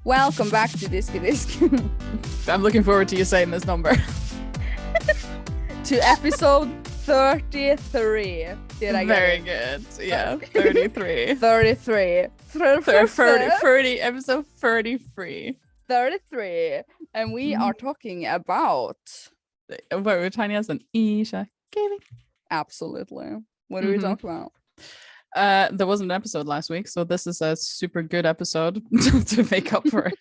Welcome back to Diskydisk. I'm looking forward to you saying this number. To episode 33. Did I get Very it? good. Yeah, 33. 33. 30, episode 33. 33. And we are talking about... Where Tinyhats and Ircha gaming. Absolutely. What do we talk about? There wasn't an episode last week, so this is a super good episode to make up for it.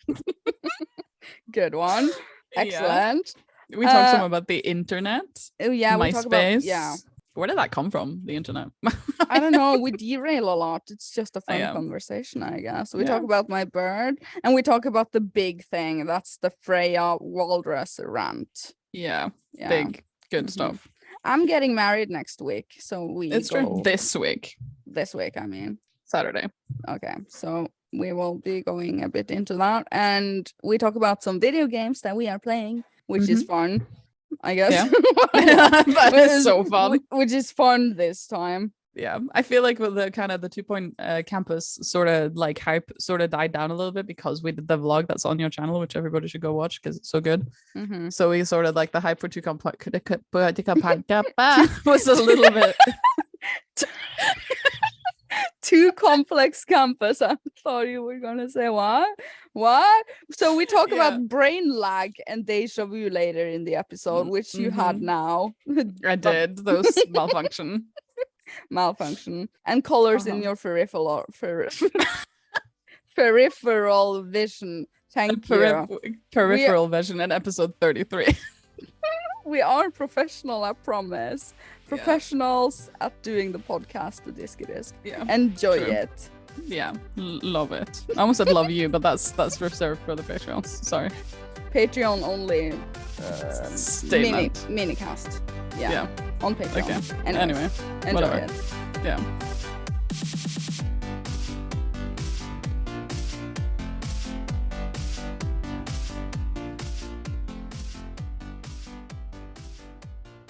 Good one. Excellent. Yeah. We talked some about the internet. Oh yeah, we MySpace. talk about, Where did that come from? The internet. I don't know. We derail a lot. It's just a fun conversation, I guess. We talk about my bird, and we talk about the big thing. That's the Freya walrus rant. Yeah. Big, good stuff. I'm getting married next week, so It's true. This week. This week, I mean. Saturday. Okay, so we will be going a bit into that, and we talk about some video games that we are playing, which is fun, I guess. Yeah. That is so fun. Which is fun this time. Yeah, I feel like with the kind of the 2 campus sort of like hype sort of died down a little bit because we did the vlog that's on your channel, which everybody should go watch because it's so good. So we sort of like the hype for 2 was a little bit too complex campus. I thought you were gonna say what? So we talk about brain lag and Déjà vu later in the episode, which you had now. I did those malfunction and colors in your peripheral vision. Thank you. Peripheral vision in episode 33. We are professional, I promise. Professionals at doing the podcast to Diskydisk. Yeah. Enjoy it. Yeah, love it. I almost said love you, but that's reserved for the Patreons. Sorry. Patreon only mini cast. Yeah. On Patreon. Okay. Anyway, enjoy whatever. it. Yeah.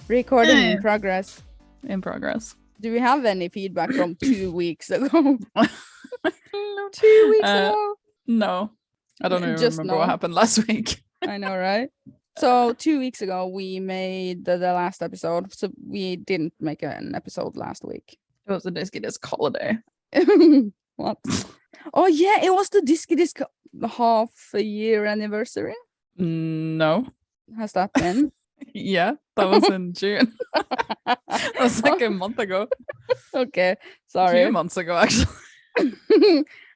Recording in progress. In progress. Do we have any feedback from 2 weeks ago? 2 weeks ago? No. I don't even remember what happened last week. I know, right? So 2 weeks ago, we made the last episode. So we didn't make an episode last week. It was the Diskydisk holiday. What? Oh, yeah. It was the Diskydisk half a year anniversary. No. Has that been? Yeah, that was in June. That was like a month ago. Okay, sorry. 2 months ago, actually.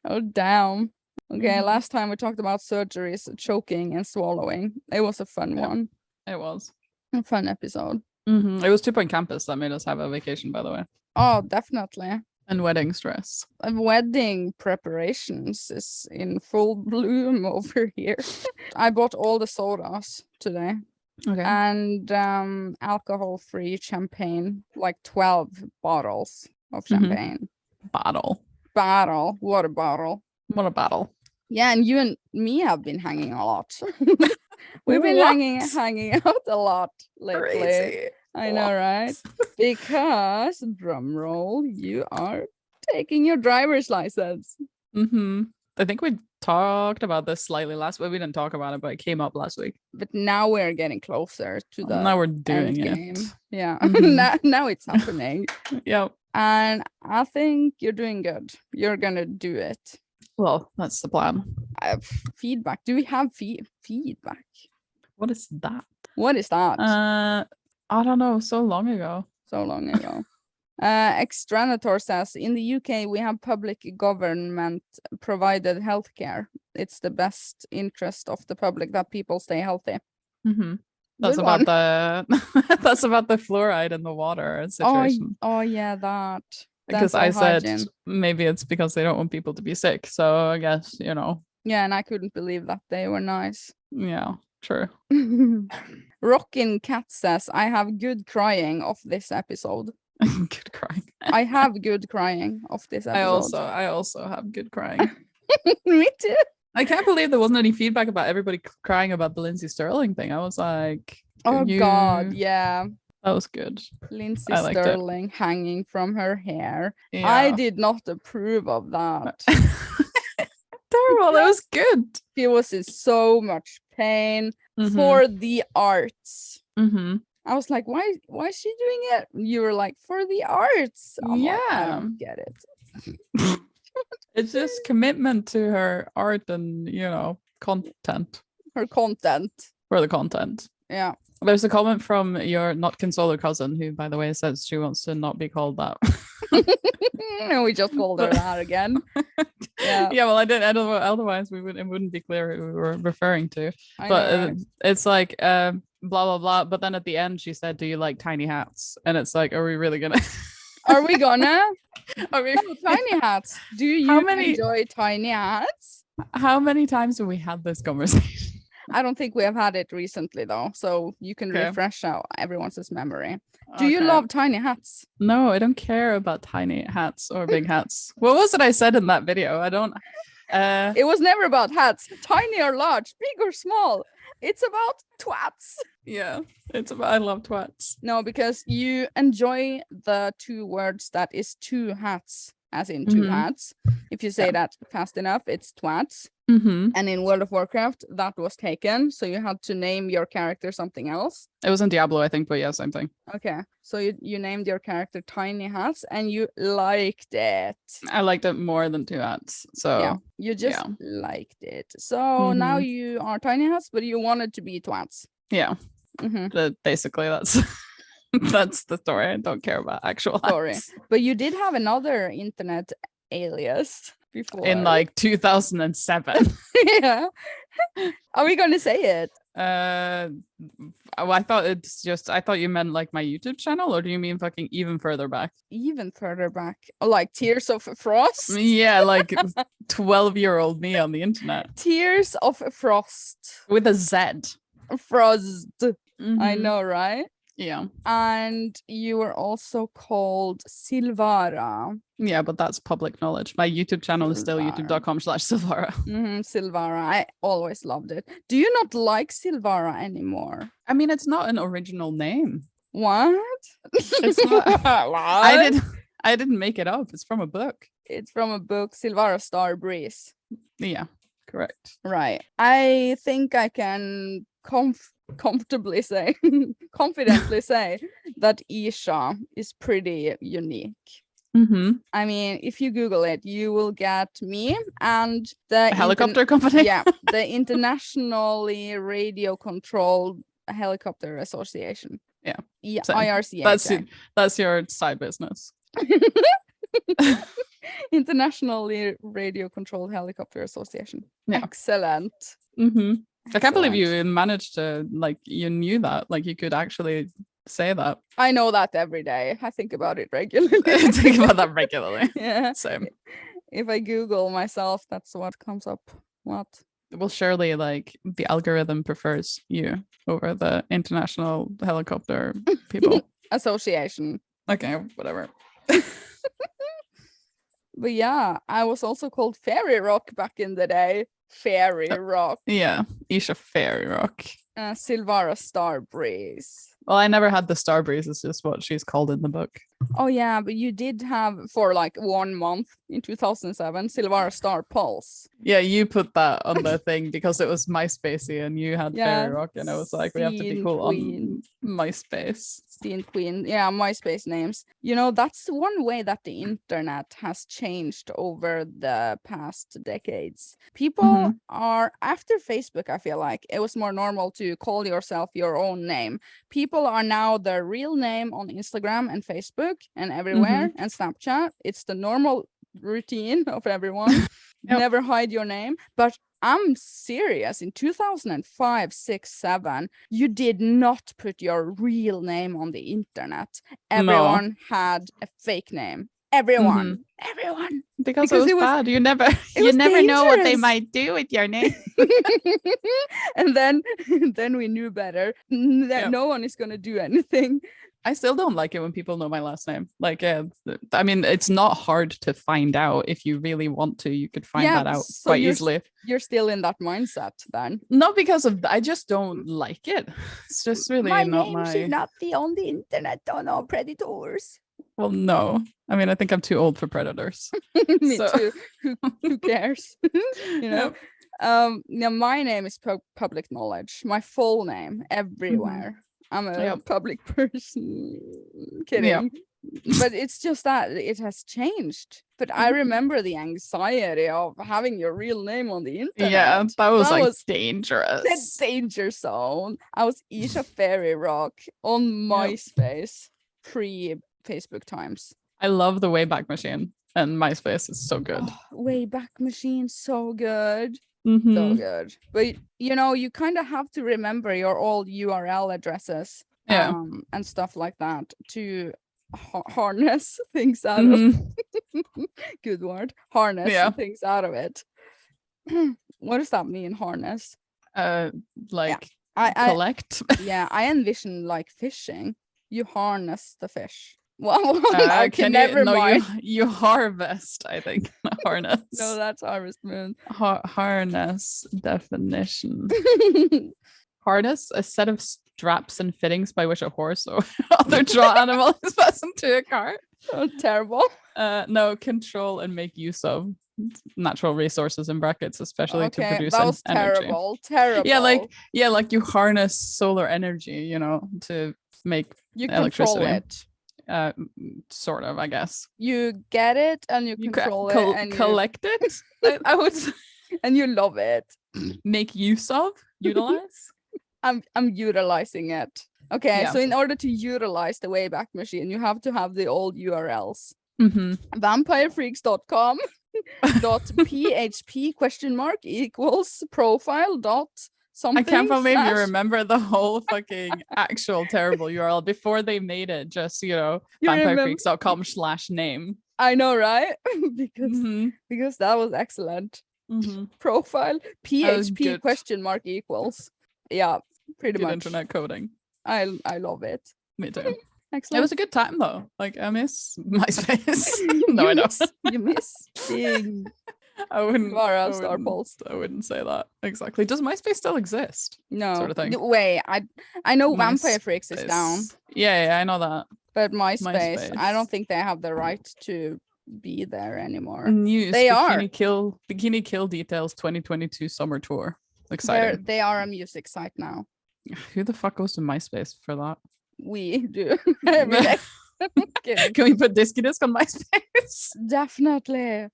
Oh, damn. Okay, last time we talked about surgeries, choking and swallowing. It was a fun one. It was. A fun episode. It was 2 campus that made us have a vacation, by the way. Oh, definitely. And wedding stress. Wedding preparations is in full bloom over here. I bought all the sodas today. Okay. And alcohol-free champagne, like 12 bottles of champagne. Water bottle. What a bottle. Yeah, and you and me have been hanging a lot. We've been hanging out a lot lately. Crazy. I know, right? Because, drum roll, you are taking your driver's license. I think we talked about this slightly last week. We didn't talk about it, but it came up last week. But now we're getting closer to the now we're doing it. Yeah. Mm-hmm. now it's happening. Yep. And I think you're doing good. You're gonna do it. Well, that's the plan. Feedback. Do we have feedback? What is that? What is that? I don't know. So long ago. Extranator says, in the UK, we have public government provided healthcare. It's the best interest of the public that people stay healthy. That's about that's about the fluoride in the water situation. Oh yeah, that. Because I said maybe it's because they don't want people to be sick. So I guess, Yeah, and I couldn't believe that they were nice. Yeah, true. Rockin' Cat says, I have good crying of this episode. Good crying. I have good crying of this episode. I also have good crying. Me too. I can't believe there wasn't any feedback about everybody crying about the Lindsay Sterling thing. I was like, God, yeah. That was good. Lindsay Sterling hanging from her hair. Yeah. I did not approve of that. terrible. It was good. She was in so much pain for the arts. I was like, why is she doing it? You were like, for the arts. I'm like, I don't get it. It's just commitment to her art and, content. Her content. For the content. Yeah. There's a comment from your not consoler cousin, who, by the way, says she wants to not be called that. We just called her that again. Yeah. Yeah, well, I don't know. Otherwise, it wouldn't be clear who we were referring to. It's like blah blah blah. But then at the end, she said, "Do you like tiny hats?" And it's like, are we really gonna? Are we gonna? Are we... Tiny hats? Do you enjoy tiny hats? How many times have we had this conversation? I don't think we have had it recently though, so you can refresh out everyone's memory. Do you love tiny hats? No, I don't care about tiny hats or big hats. What was it I said in that video? I don't. It was never about hats, tiny or large, big or small. It's about twats. Yeah, it's about I love twats. No, because you enjoy the two words that is two hats, as in two hats. If you say that fast enough, it's twats. And in World of Warcraft, that was taken, so you had to name your character something else. It was in Diablo, I think, but yeah, same thing. Okay, so you named your character Tiny Hats, and you liked it. I liked it more than two hats, so yeah, you just liked it. So now you are Tiny Hats, but you wanted to be twats. Yeah, basically that's that's the story. I don't care about actual story, hats. But you did have another internet alias. Before. In like 2007. Yeah. Are we going to say it? I thought you meant like my YouTube channel, or do you mean fucking even further back? Even further back. Like Tears of Frost? Yeah, like 12-year-old me on the internet. Tears of Frost. With a Z. Frost. I know, right? Yeah. And you were also called Silvara. Yeah, but that's public knowledge. My YouTube channel is still youtube.com/Silvara. Silvara. I always loved it. Do you not like Silvara anymore? I mean, it's not an original name. What? It's not. What? I didn't make it up. It's from a book. It's from a book, Silvara Star Breeze. Yeah, correct. Right. I think I can confidently say that Ircha is pretty unique. I mean, if you Google it, you will get me and the helicopter company. Yeah, the internationally radio controlled helicopter association. Yeah, IRCA. That's your side business. Internationally radio controlled helicopter association. Yeah. Excellent. I can't believe you managed to, like, you knew that, like, you could actually say that. I know that every day. I think about it regularly. Think about that regularly. Yeah. Same. If I Google myself, that's what comes up. What? Well, surely, like, the algorithm prefers you over the international helicopter people. Association. Okay, whatever. But yeah, I was also called Fairy Rock back in the day. Fairy Rock. Yeah, Isha Fairy Rock. Silvara Star Breeze. Well, I never had the Star Breeze. It's just what she's called in the book. Oh yeah, but you did have for like 1 month in 2007 Silvara Star Pulse. Yeah, you put that on the thing because it was MySpacey and you had Fairy Rock, and it was like, we have to be cool on MySpace. Scene Queen. Yeah, MySpace names. You know, that's one way that the internet has changed over the past decades. People are, after Facebook, I feel like it was more normal to call yourself your own name. People are now their real name on Instagram and Facebook and everywhere, and Snapchat. It's the normal routine of everyone. Never hide your name. But I'm serious. In 2005, 6, 7, you did not put your real name on the internet. Everyone had a fake name. Everyone. Because it was bad. You never know what they might do with your name. And then we knew better that no one is going to do anything. I still don't like it when people know my last name. Like, I mean, it's not hard to find out. If you really want to, you could find that out quite easily. You're still in that mindset then? Not because of, I just don't like it. It's just really my not name should not be on the internet, don't know predators. Well, no. I mean, I think I'm too old for predators. Me too. Who cares? You know. Yeah, my name is public knowledge. My full name everywhere. I'm a public person. Kidding. But it's just that it has changed. But I remember the anxiety of having your real name on the internet. Yeah, that was dangerous. The danger zone. I was Ircha Fairy Rock on MySpace pre-Facebook times. I love the WayBackMachine, and MySpace is so good. WayBackMachine, so good. So good. But you kind of have to remember your old URL addresses and stuff like that to harness things out of good word. Harness things out of it. What does that mean, harness? Like collect? I envision like fishing. You harness the fish. Well, I can never mind. You harvest, I think. Harness. No, that's harvest moon. Harness definition. Harness, a set of straps and fittings by which a horse or other draw animal is fastened to a cart. Oh, terrible. No, control and make use of natural resources in brackets, especially to produce that was energy. Terrible. Yeah, like you harness solar energy, to make electricity. Control it. Sort of, I guess. You get it and you control it and collect it. I would and you love it. Make use of, utilize. I'm utilizing it. Okay, so in order to utilize the WayBackMachine, you have to have the old URLs. Vampirefreaks.com .php equals profile dot something. I can't believe you remember the whole fucking actual terrible URL before they made it just, vampirefreaks.com/name. I know, right? because that was excellent. Profile PHP equals. Yeah, pretty much. Internet coding. I love it. Me too. Excellent. It was a good time though. Like, I miss MySpace. No, I don't. You miss being I wouldn't say that exactly. Does MySpace still exist? No. Sort of thing. Wait, I know Vampire Freaks is down. Yeah, I know that. But MySpace, I don't think they have the right to be there anymore. News. They Bikini Kill Details 2022 Summer Tour. Exciting. They are a music site now. Who the fuck goes to MySpace for that? We do. Every day. Can we put Diskydisk on MySpace? Definitely.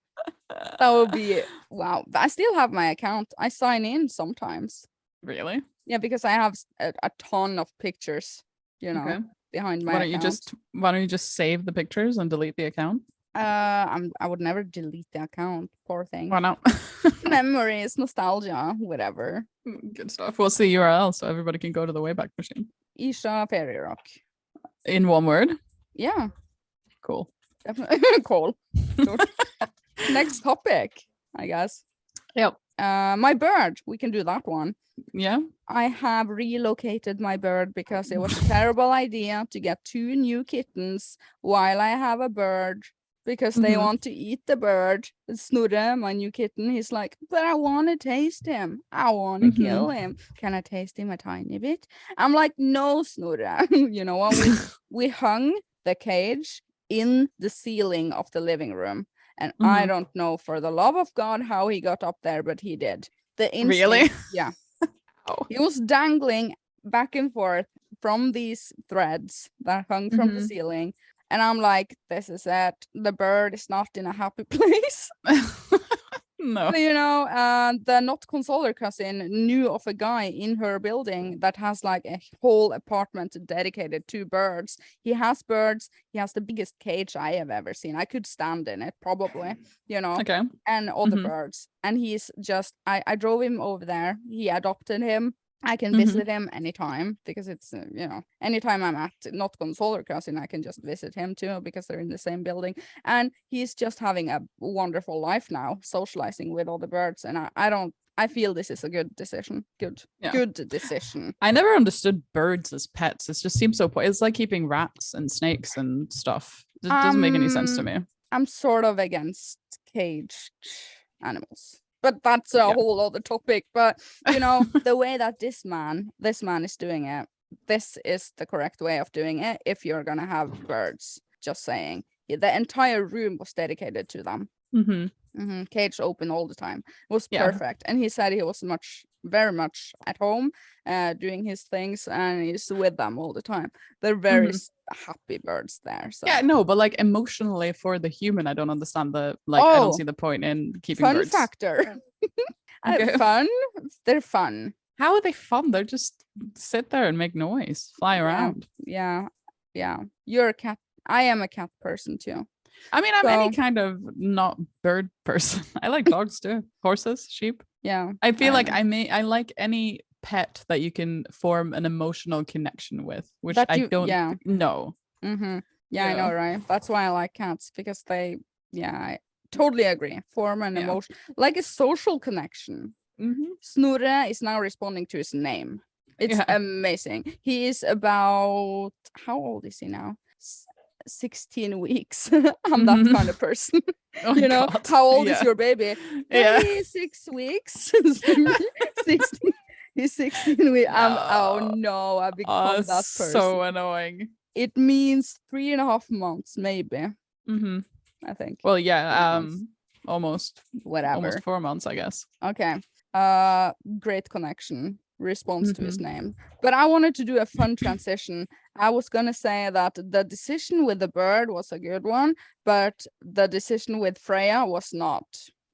That would be wow. I still have my account. I sign in sometimes. Really? Yeah, because I have a ton of pictures, behind my account. Why don't you just save the pictures and delete the account? I would never delete the account. Poor thing. Why not? Memories, nostalgia, whatever. Good stuff. What's the URL so everybody can go to the WayBackMachine? Ircha Fairy Rock. In one word? Yeah. Cool. Definitely. Cool. Next topic, I guess. Yep. My bird. We can do that one. Yeah. I have relocated my bird because it was a terrible idea to get 2 new kittens while I have a bird because they want to eat the bird. Snorre, my new kitten, he's like, but I want to taste him. I want to kill him. Can I taste him a tiny bit? I'm like, no, Snorre. You know what? We hung the cage in the ceiling of the living room. And I don't know for the love of God how he got up there, but he did. Really? Yeah. He was dangling back and forth from these threads that hung from the ceiling. And I'm like, this is it. The bird is not in a happy place. No. So, the not consoler cousin knew of a guy in her building that has like a whole apartment dedicated to birds. He has birds. He has the biggest cage I have ever seen. I could stand in it, probably, Okay. And all the birds. And he's just, I drove him over there. He adopted him. I can visit him anytime because it's, anytime I'm at not consoler cousin, I can just visit him too because they're in the same building. And he's just having a wonderful life now, socializing with all the birds. And I feel this is a good decision. Good decision. I never understood birds as pets. It just seems so, it's like keeping rats and snakes and stuff. It doesn't make any sense to me. I'm sort of against caged animals. But that's a whole other topic. But, the way that this man is doing it, this is the correct way of doing it if you're going to have birds. just saying. The entire room was dedicated to them. Cage open all the time. It was perfect. And he said he was very much at home, doing his things, and he's with them all the time. They're very happy birds there. So. Yeah, no, but like emotionally for the human, I don't understand I don't see the point in keeping birds. Fun factor. Fun. They're fun. How are they fun? They just sit there and make noise, fly around. Yeah. You're a cat. I am a cat person too. I mean, I'm any kind of not bird person. I like dogs too. Horses, sheep. Yeah. I feel like I like any pet that you can form an emotional connection with, which I don't know. Yeah, I know, right? That's why I like cats, because they, I totally agree. Form an emotion, like a social connection. Snorre is now responding to his name. It's amazing. He is about, how old is he now? 16 weeks. I'm that kind of person. You know, God. How old is your baby? Maybe 6 weeks. 16. He's 16 weeks. Oh no, I've become that person. So annoying. It means 3.5 months, maybe. I think. Well, almost. Whatever. Almost 4 months, I guess. Okay. Great connection. Response to his name. But I wanted to do a fun transition. I was gonna say that the decision with the bird was a good one, but the decision with Freya was not.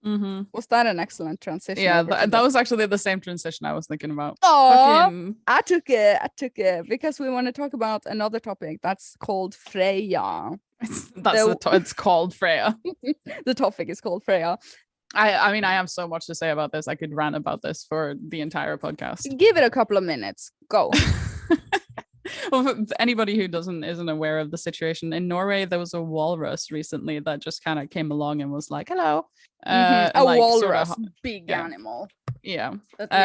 Was that an excellent transition? Yeah, that was actually the same transition I was thinking about. Oh, I took it because we want to talk about another topic that's called Freya. It's called Freya. The topic is called Freya. I mean, I have so much to say about this. I could rant about this for the entire podcast. Give it a couple of minutes. Go. Well, for anybody who isn't aware of the situation, in Norway there was a walrus recently that just kind of came along and was like, hello. A walrus, big animal. Yeah.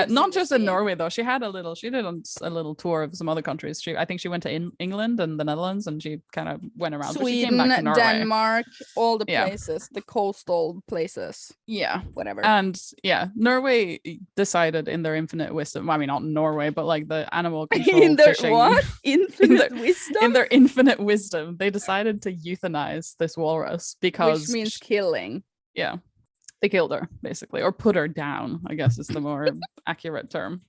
Not just in Norway though. She did a little tour of some other countries. I think she went to England and the Netherlands, and she kind of went around. Sweden, she came back to Norway. Denmark, all the places, the coastal places. Yeah. Whatever. And Norway decided in their infinite wisdom. I mean, not Norway, but like the animal control in their fishing. What? Infinite wisdom? In their infinite wisdom, they decided to euthanize this walrus because, which means killing. Yeah. They killed her, basically, or put her down, I guess is the more accurate term.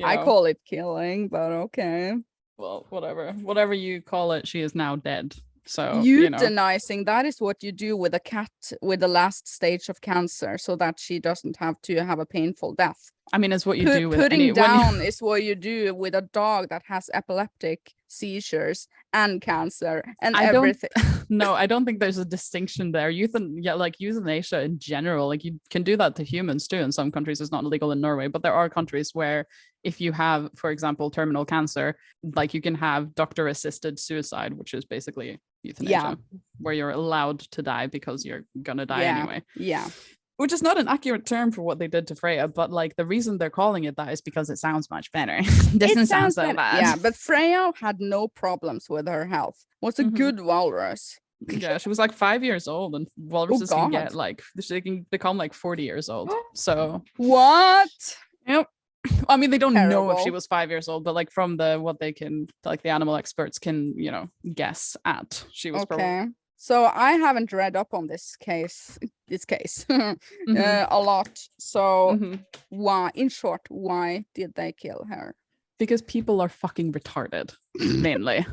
I call it killing, but okay. Well, whatever you call it, she is now dead. So euthanizing, that is what you do with a cat with the last stage of cancer, so that she doesn't have to have a painful death. I mean, it's what you do with putting down is what you do with a dog that has epileptic seizures and cancer and everything. No, I don't think there's a distinction there. Like euthanasia in general, like you can do that to humans too. In some countries, it's not illegal in Norway, but there are countries where if you have, for example, terminal cancer, like you can have doctor-assisted suicide, which is basically euthanasia, where you're allowed to die because you're gonna die anyway. Yeah. Which is not an accurate term for what they did to Freya, but like the reason they're calling it that is because it sounds much better. Doesn't sound so bad. Yeah, but Freya had no problems with her health. Was a good walrus. Yeah, she was like 5 years old, and walruses can get like, they can become like 40 years old. So what? Yep. I mean, they don't know if she was 5 years old, but like from what they can, like the animal experts can, guess at, she was probably. So I haven't read up on this case a lot. So why did they kill her? Because people are fucking retarded, mainly.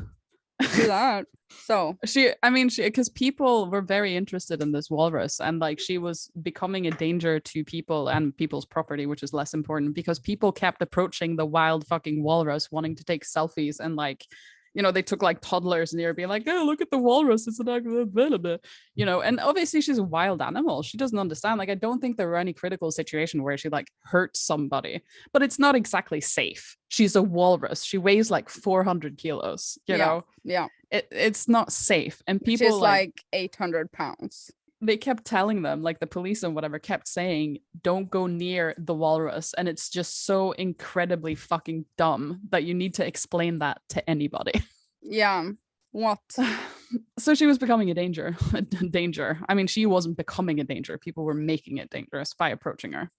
Do that. So because people were very interested in this walrus, and like she was becoming a danger to people and people's property, which is less important, because people kept approaching the wild fucking walrus wanting to take selfies, and like, they took like toddlers near, being like, oh, look at the walrus, it's and obviously she's a wild animal. She doesn't understand. Like, I don't think there were any critical situation where she like hurt somebody, but it's not exactly safe. She's a walrus. She weighs like 400 kilos, you know? Yeah. It's not safe. And people she's like 800 pounds. They kept telling them, like the police and whatever kept saying, don't go near the walrus. And it's just so incredibly fucking dumb that you need to explain that to anybody. Yeah. What? So she was becoming a danger. I mean, she wasn't becoming a danger. People were making it dangerous by approaching her,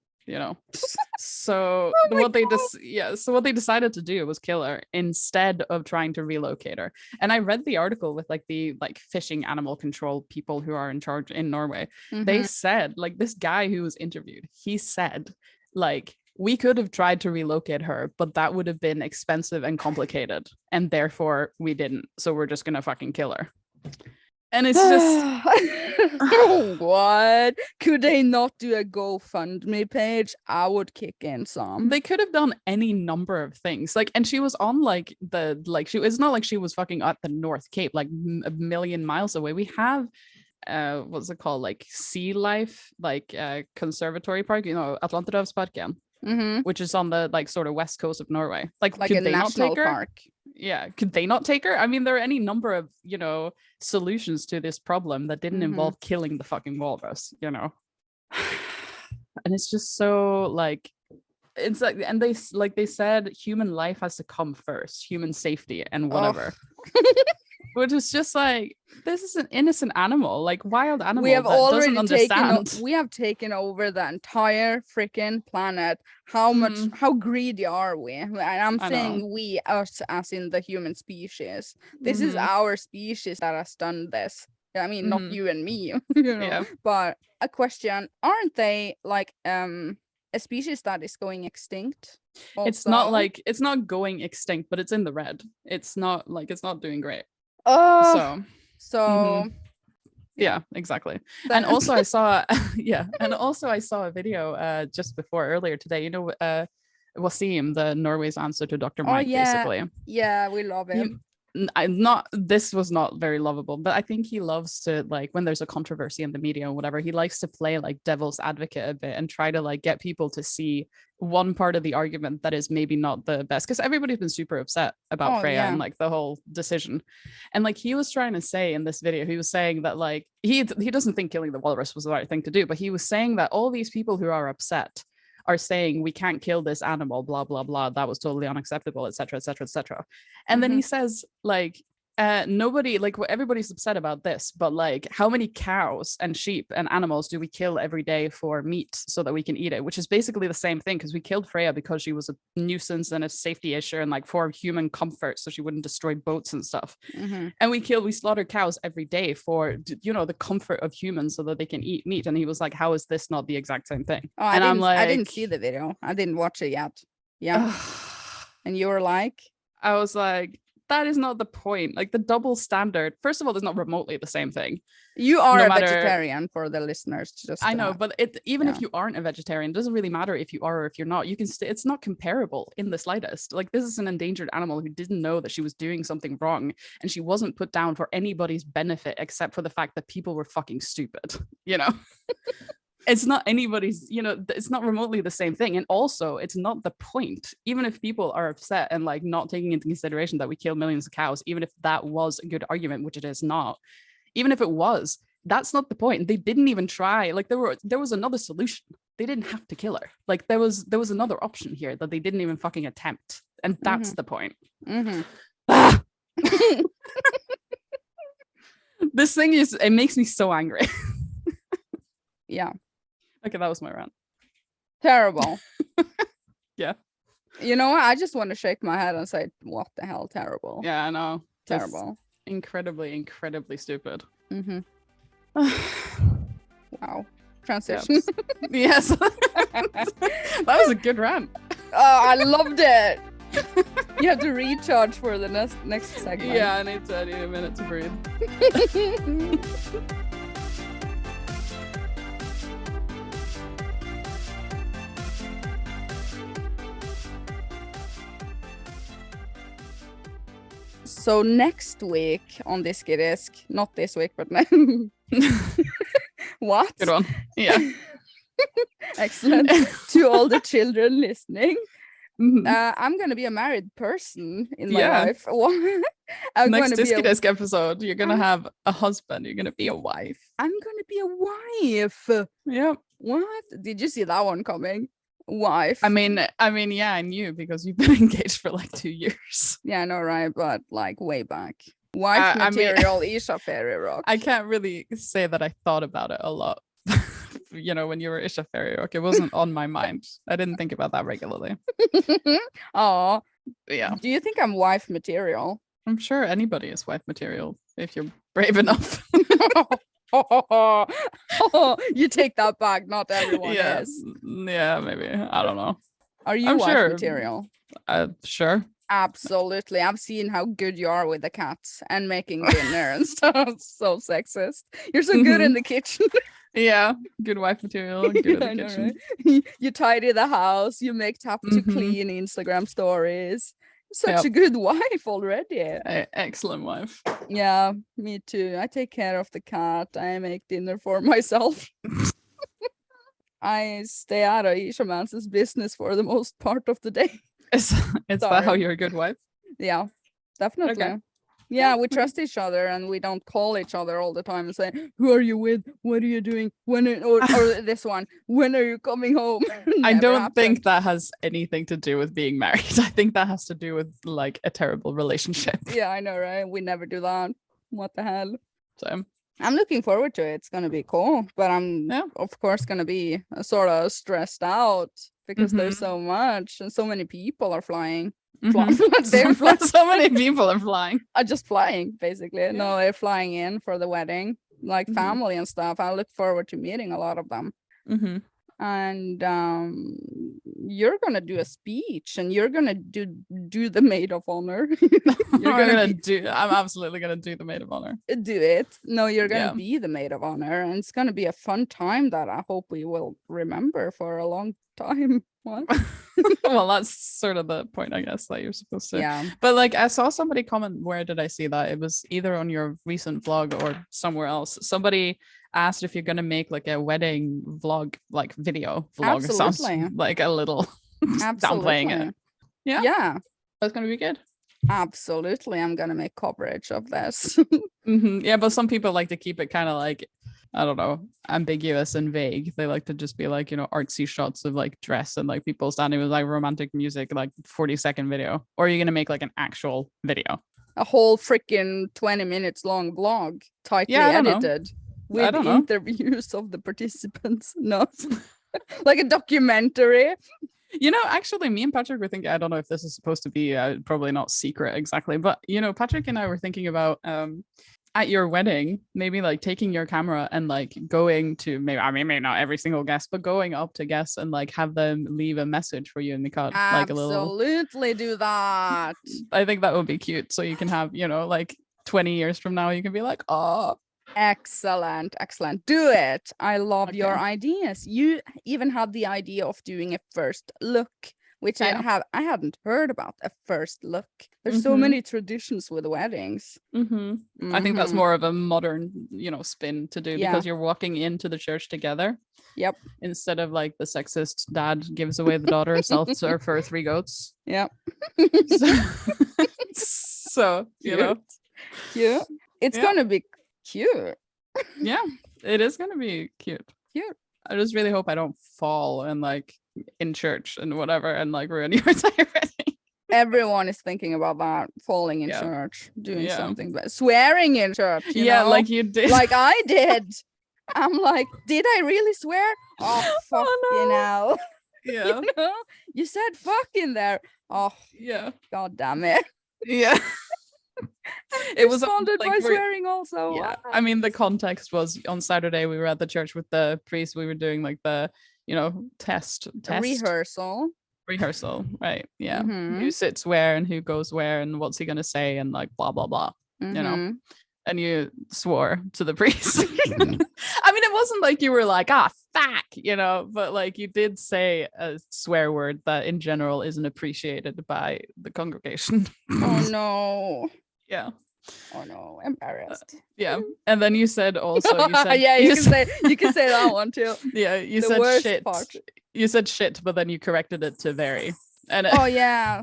So what they decided to do was kill her instead of trying to relocate her. And I read the article with like the fishing animal control people who are in charge in Norway. They said, like, this guy who was interviewed, he said, like, we could have tried to relocate her, but that would have been expensive and complicated, and therefore we didn't. So we're just gonna fucking kill her. And it's just what? Could they not do a GoFundMe page? I would kick in some. They could have done any number of things. Like, and she was on it's not like she was fucking at the North Cape, like a million miles away. We have what's it called? Like sea life, like conservatory park, Atlanterhavsparken. Which is on the like sort of west coast of Norway. Like could a they not take her? park. Yeah, could they not take her? I mean, there are any number of solutions to this problem that didn't involve killing the fucking walrus, And it's just so like, it's like, and they said human life has to come first, human safety and whatever. Which is just like, this is an innocent animal, like wild animal. We have already taken over the entire freaking planet. How greedy are we? And I'm saying we, us as in the human species. This is our species that has done this. I mean, not you and me, Yeah. But a question: aren't they like a species that is going extinct? Also? It's not going extinct, but it's in the red. It's not doing great. Yeah, exactly. And also I saw a video just before earlier today, Wasim, the Norway's answer to Dr. Mike, basically. Yeah, we love him. This was not very lovable, but I think he loves to, like, when there's a controversy in the media or whatever, he likes to play like devil's advocate a bit and try to like get people to see one part of the argument that is maybe not the best, because everybody's been super upset about Freya and like the whole decision. And like he was trying to say in this video, he was saying that like he doesn't think killing the walrus was the right thing to do, but he was saying that all these people who are upset are saying we can't kill this animal, blah blah blah, that was totally unacceptable, etc etc etc. And then he says like nobody, like, everybody's upset about this, but like how many cows and sheep and animals do we kill every day for meat so that we can eat it, which is basically the same thing, because we killed Freya because she was a nuisance and a safety issue and like for human comfort, so she wouldn't destroy boats and stuff. And we slaughter cows every day for the comfort of humans so that they can eat meat. And he was like, how is this not the exact same thing? And I'm like, I didn't see the video, I didn't watch it yet. And you were like, I was like, that is not the point. Like the double standard, first of all, is not remotely the same thing. You are a vegetarian, for the listeners. I know, but even if you aren't a vegetarian, it doesn't really matter if you are or if you're not. You can it's not comparable in the slightest. Like, this is an endangered animal who didn't know that she was doing something wrong, and she wasn't put down for anybody's benefit except for the fact that people were fucking stupid. It's not anybody's, it's not remotely the same thing. And also, it's not the point. Even if people are upset and like not taking into consideration that we kill millions of cows, even if that was a good argument, which it is not, even if it was, that's not the point. They didn't even try. Like, there was another solution. They didn't have to kill her. Like, there was another option here that they didn't even fucking attempt. And that's the point. This thing it makes me so angry. Yeah. Okay, that was my rant. Terrible. Yeah. You know what? I just want to shake my head and say, what the hell, terrible. Yeah, I know. Terrible. It's incredibly, incredibly stupid. Wow. Transition. Yes. That was a good rant. Oh, I loved it. You have to recharge for the next segment. Yeah, I need a minute to breathe. So next week on Diskydisk, not this week, but what? Good one. Yeah. Excellent. To all the children listening, I'm gonna be a married person in my life. Next Diskydisk episode, you're gonna have a husband. You're gonna be a wife. I'm gonna be a wife. Yeah. What? Did you see that one coming? Wife. I mean, yeah, I knew, because you've been engaged for like 2 years. Yeah, I know, right? But like way back. Wife material, Ircha fairy rock. I can't really say that I thought about it a lot when you were Ircha Fairy. Okay, it wasn't on my mind. I didn't think about that regularly. Oh, yeah. Do you think I'm wife material? I'm sure anybody is wife material if you're brave enough. You take that back. Not everyone is. Yeah, maybe. I don't know. Are you wife material? Sure. Absolutely. I've seen how good you are with the cats and making dinner and stuff. So sexist. You're so good in the kitchen. Yeah, good wife material. Good in the kitchen. Right? You tidy the house. You make tap to clean Instagram stories. Such a good wife already. Excellent wife. Yeah, me too. I take care of the cat. I make dinner for myself. I stay out of Ircha Man's business for the most part of the day. Is that how you're a good wife? Yeah, definitely. Okay. Yeah, we trust each other and we don't call each other all the time and say, "Who are you with? What are you doing? When or this one? When are you coming home?" I don't think that has anything to do with being married. I think that has to do with like a terrible relationship. Yeah, I know, right? We never do that. What the hell? So I'm looking forward to it. It's gonna be cool, but I'm of course gonna be sort of stressed out because there's so much and so many people are flying. So many people are flying. Just flying, basically. Yeah. No, they're flying in for the wedding, like family and stuff. I look forward to meeting a lot of them. And you're gonna do a speech, and you're gonna do the maid of honor. I'm absolutely gonna do the maid of honor. Do it. No, you're gonna be the maid of honor, and it's gonna be a fun time that I hope we will remember for a long time. What? Well, that's sort of the point, I guess, that you're supposed to. Yeah. But like, I saw somebody comment. Where did I see that? It was either on your recent vlog or somewhere else. Somebody asked if you're gonna make like a wedding vlog, like video vlog. Absolutely. Sounds like a little downplaying it. Yeah, that's gonna be good. Absolutely, I'm gonna make coverage of this. Yeah, but some people like to keep it kind of like, I don't know, ambiguous and vague. They like to just be like, artsy shots of like dress and like people standing with like romantic music, like 40-second video. Or are you gonna make like an actual video? A whole freaking 20 minutes long vlog, tightly edited with interviews of the participants. No, like a documentary. Actually, me and Patrick were thinking, I don't know if this is supposed to be probably not secret exactly, but Patrick and I were thinking about at your wedding, maybe like taking your camera and like going to maybe not every single guest, but going up to guests and like have them leave a message for you in the card. Absolutely do that. I think that would be cute. So you can have, like 20 years from now, you can be like, oh. Excellent. Do it. I love your ideas. You even had the idea of doing a first look, which I hadn't heard about. A first look. There's so many traditions with weddings. I think that's more of a modern, spin to do because you're walking into the church together. Yep. Instead of like the sexist dad gives away the daughter, sells her for 3 goats. Yep. So cute. It's gonna be cute. Yeah, it is gonna be cute. I just really hope I don't fall and like in church and whatever and like ruin your entire wedding. Everyone is thinking about that, falling in church, doing something, but swearing in church. You know? Like you did, like I did. I'm like, did I really swear? Oh fuck, Yeah. You said fuck in there. Oh yeah, god damn it. Yeah. It was responded by swearing also. Yeah, I mean the context was on Saturday we were at the church with the priest. We were doing like the test rehearsal, right? Yeah. Who sits where and who goes where and what's he gonna say and like blah blah blah. And you swore to the priest. I mean, it wasn't like you were like, fuck, but like you did say a swear word that in general isn't appreciated by the congregation. Oh no. Yeah. Oh no, embarrassed. Yeah. And then you said also you can say that one too. Yeah, you said shit. You said shit, but then you corrected it to very. And oh yeah,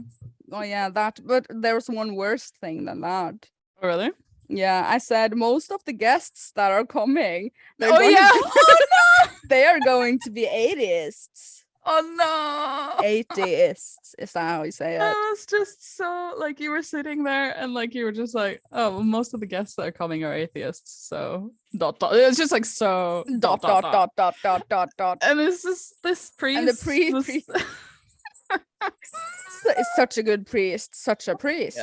that. But there's one worse thing than that. Oh really? Yeah, I said most of the guests that are coming. Oh no! They are going to be atheists. Oh no. Atheists, is that how you say it? I was just so like, you were sitting there and like you were just like, oh, well, most of the guests that are coming are atheists, so dot dot. It's just like so Dot dot dot dot dot dot dot. And it's just this priest. And the priest is such a good priest, such a priest.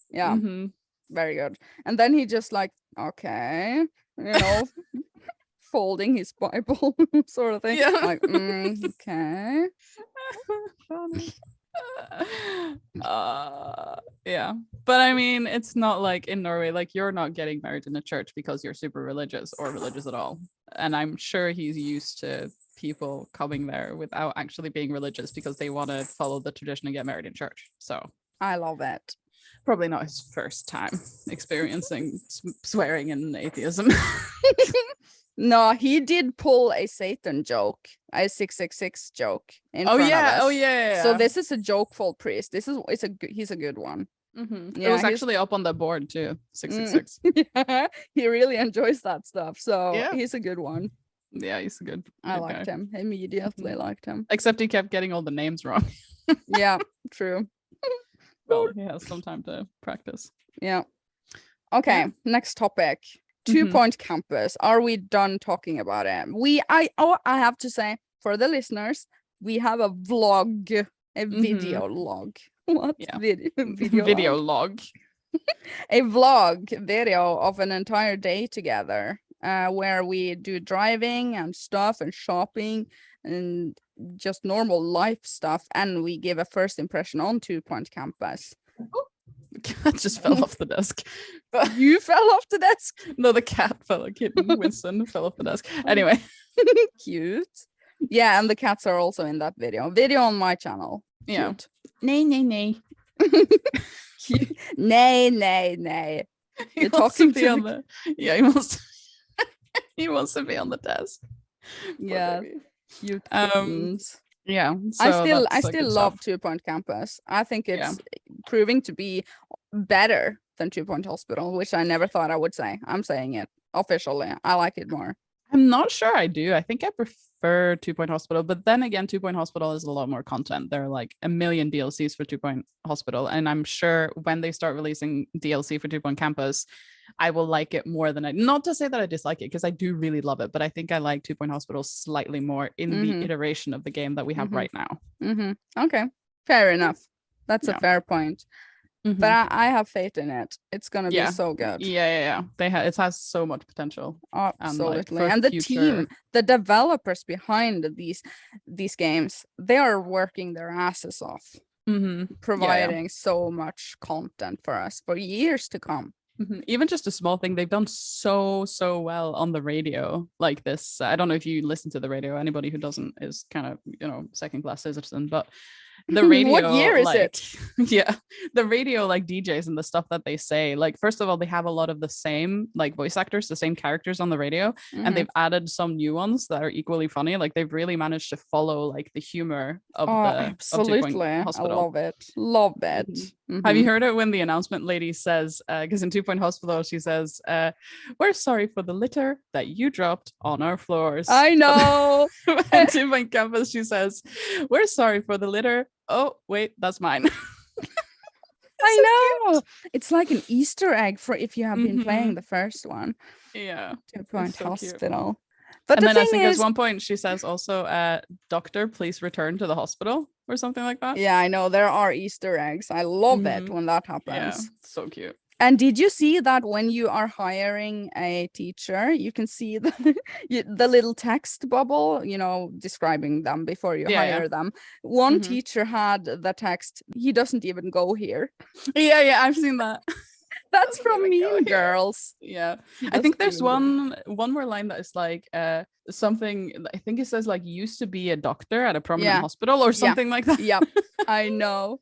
Yeah. Mm-hmm. Very good. And then he just like, okay, folding his Bible sort of thing. Yeah. Like, okay. Funny. Yeah, but I mean, it's not like in Norway, like you're not getting married in a church because you're super religious or religious at all. And I'm sure he's used to people coming there without actually being religious because they want to follow the tradition and get married in church. So I love it. Probably not his first time experiencing swearing and atheism. No, he did pull a Satan joke, a 666 joke in front of us. Oh yeah. So this is a jokeful priest. He's a good one. Mm-hmm. Yeah, it was actually up on the board too. 666. Yeah, he really enjoys that stuff. So yeah, he's a good one. Yeah, he's a good. I liked him. Immediately liked him. Except he kept getting all the names wrong. Yeah, true. Well, he has some time to practice. Yeah. Okay, next topic. 2 Point Campus. Are we done talking about it? I have to say, for the listeners, we have a vlog, a video log. What? Yeah. Video log. A vlog video of an entire day together, where we do driving and stuff and shopping and just normal life stuff, and we give a first impression on 2 Point Campus. The cat just fell off the desk. You fell off the desk? No, the cat fell. Like Winston fell off the desk. Anyway. Cute. Yeah, and the cats are also in that video. Video on my channel. Yeah. Cute. Nay. Nay. You're talking to on the... Yeah, he wants he wants to be on the desk. Yeah. Cute. Yeah. So I still love 2 Point Campus. I think it's proving to be better than 2 Point Hospital, which I never thought I would say. I'm saying it officially. I like it more. I'm not sure I do. I think I prefer 2 Point Hospital, but then again, 2 Point Hospital is a lot more content. There are like a million DLCs for 2 Point Hospital, and I'm sure when they start releasing DLC for 2 Point Campus, I will like it more than not to say that I dislike it, because I do really love it, but I think I like 2 Point Hospital slightly more in the iteration of the game that we have right now. Okay, fair enough. That's a fair point. But I have faith in it. It's gonna be so good. Yeah. It has so much potential. Absolutely. And the team, the developers behind these games, they are working their asses off, providing so much content for us for years to come. Even just a small thing, they've done so well on the radio. Like this, I don't know if you listen to the radio. Anybody who doesn't is kind of second class citizen, but the radio what year is it? Yeah, the radio like DJs and the stuff that they say, like first of all, they have a lot of the same like voice actors, the same characters on the radio, and they've added some new ones that are equally funny. Like they've really managed to follow like the humor of absolutely. I love it. Have you heard it when the announcement lady says, because in 2 Point Hospital she says, we're sorry for the litter that you dropped on our floors. I know. And 2 Point Campus she says, we're sorry for the litter. Oh wait, that's mine. I know. It's like an Easter egg for if you have been playing the first one. Yeah. 2 Point Hospital. Cute. But and then I think at one point she says also, doctor, please return to the hospital or something like that. Yeah, I know. There are Easter eggs. I love it when that happens. Yeah, so cute. And did you see that when you are hiring a teacher, you can see the little text bubble, describing them before you hire them. One teacher had the text, he doesn't even go here. Yeah, I've seen that. That's from Mean Girls. Yeah, I think there's one more line that is like something. I think it says like used to be a doctor at a prominent hospital or something like that. Yeah, I know.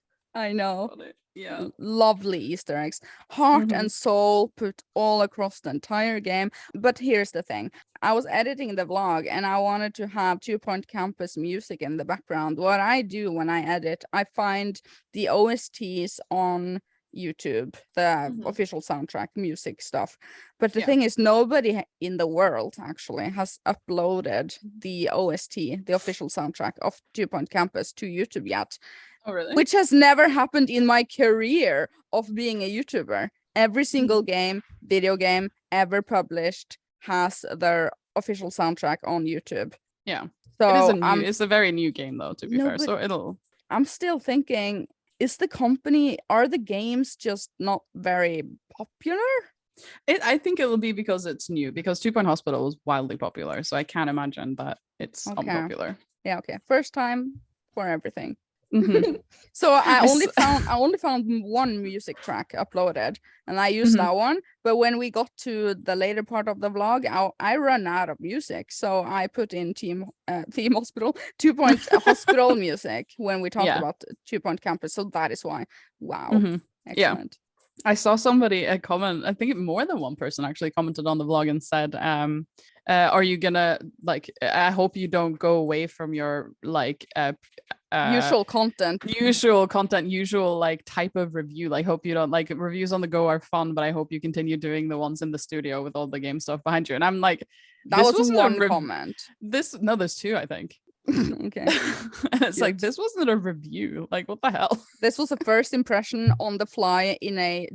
Yeah, lovely Easter eggs, heart and soul put all across the entire game. But here's the thing, I was editing the vlog and I wanted to have 2 Point Campus music in the background. What I do when I edit, I find the OSTs on YouTube, the Mhm. official soundtrack, music stuff. But the Yeah. thing is, nobody in the world actually has uploaded the OST, the official soundtrack of 2 Point Campus to YouTube yet. Oh, really? Which has never happened in my career of being a YouTuber. Every single video game ever published has their official soundtrack on YouTube. Yeah. So It is it's a very new game though, to be No, fair. but- So it'll I'm still thinking, are the games just not very popular? I think it will be because it's new, because 2 Point Hospital was wildly popular. So I can't imagine that it's Okay. unpopular. Yeah, okay. First time for everything. Mhm. So I I only s- found one music track uploaded, and I used Mhm. that one. But when we got to the later part of the vlog, I ran out of music, so I put in Theme Hospital 2 Point Hospital music when we talked Yeah. about 2 Point Campus. So that is why. Wow, Mhm. Yeah. excellent. I saw somebody comment, I think more than one person actually commented on the vlog and said, are you gonna, like, I hope you don't go away from your like Usual content. usual like type of review. Like, hope you don't, like, reviews on the go are fun, but I hope you continue doing the ones in the studio with all the game stuff behind you. And I'm like, That this was wasn't a one comment. No, there's two, I think. Okay. And it's like, Cute. this wasn't a review. Like, what the hell? This was a first impression on the fly in a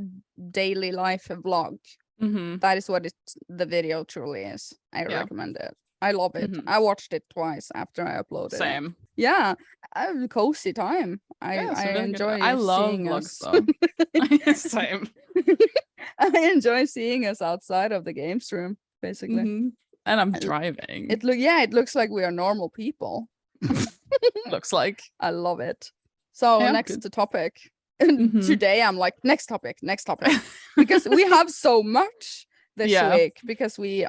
daily life vlog. Mm-hmm. That is what the video truly is. I Yeah. recommend it. I love it. Mhm. I watched it twice after I uploaded it. Same. Yeah, I have a cozy time. Yeah, it's I really good. enjoy I love seeing vlogs us. though. Same. I enjoy seeing us outside of the games room, basically. Mhm. And I'm driving. It looks like we are normal people. Looks like. I love it. So Yeah, next good. topic. Mhm. Today I'm like, next topic, because we have so much this Yeah. week, because we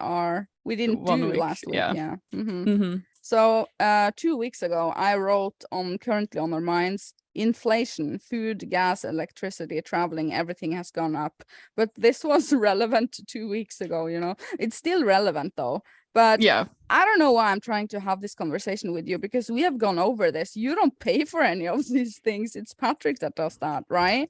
didn't 1 do week, last week. yeah. Mhm. Mm-hmm. So 2 weeks ago I wrote on Currently on Our Minds, inflation, food, gas, electricity, traveling, everything has gone up. But this was relevant 2 weeks ago, it's still relevant though. But Yeah. I don't know why I'm trying to have this conversation with you, because we have gone over this. You don't pay for any of these things. It's Patrick that does that, right?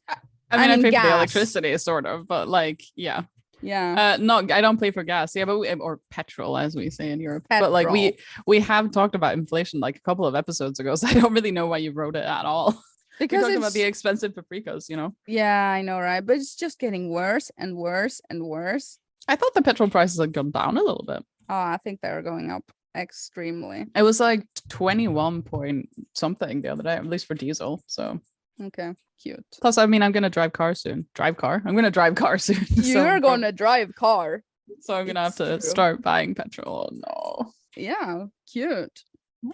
I mean, I mean, pay for the gas. electricity, sort of, but like, yeah. Yeah. No, I don't pay for gas. Yeah, but or petrol, as we say in Europe. But like, Petrol. we have talked about inflation like a couple of episodes ago, so I don't really know why you wrote it at all. Because we talked it's about the expensive paprikas, Yeah, I know, right? But it's just getting worse and worse and worse. I thought the petrol prices had gone down a little bit. Oh, I think they're going up extremely. It was like 21 point something the other day, at least for diesel. So Okay, cute. plus, I mean, I'm gonna drive car soon. I'm gonna drive car soon. You're gonna drive car. So I'm gonna have It's to true. start buying petrol. No. Yeah, cute.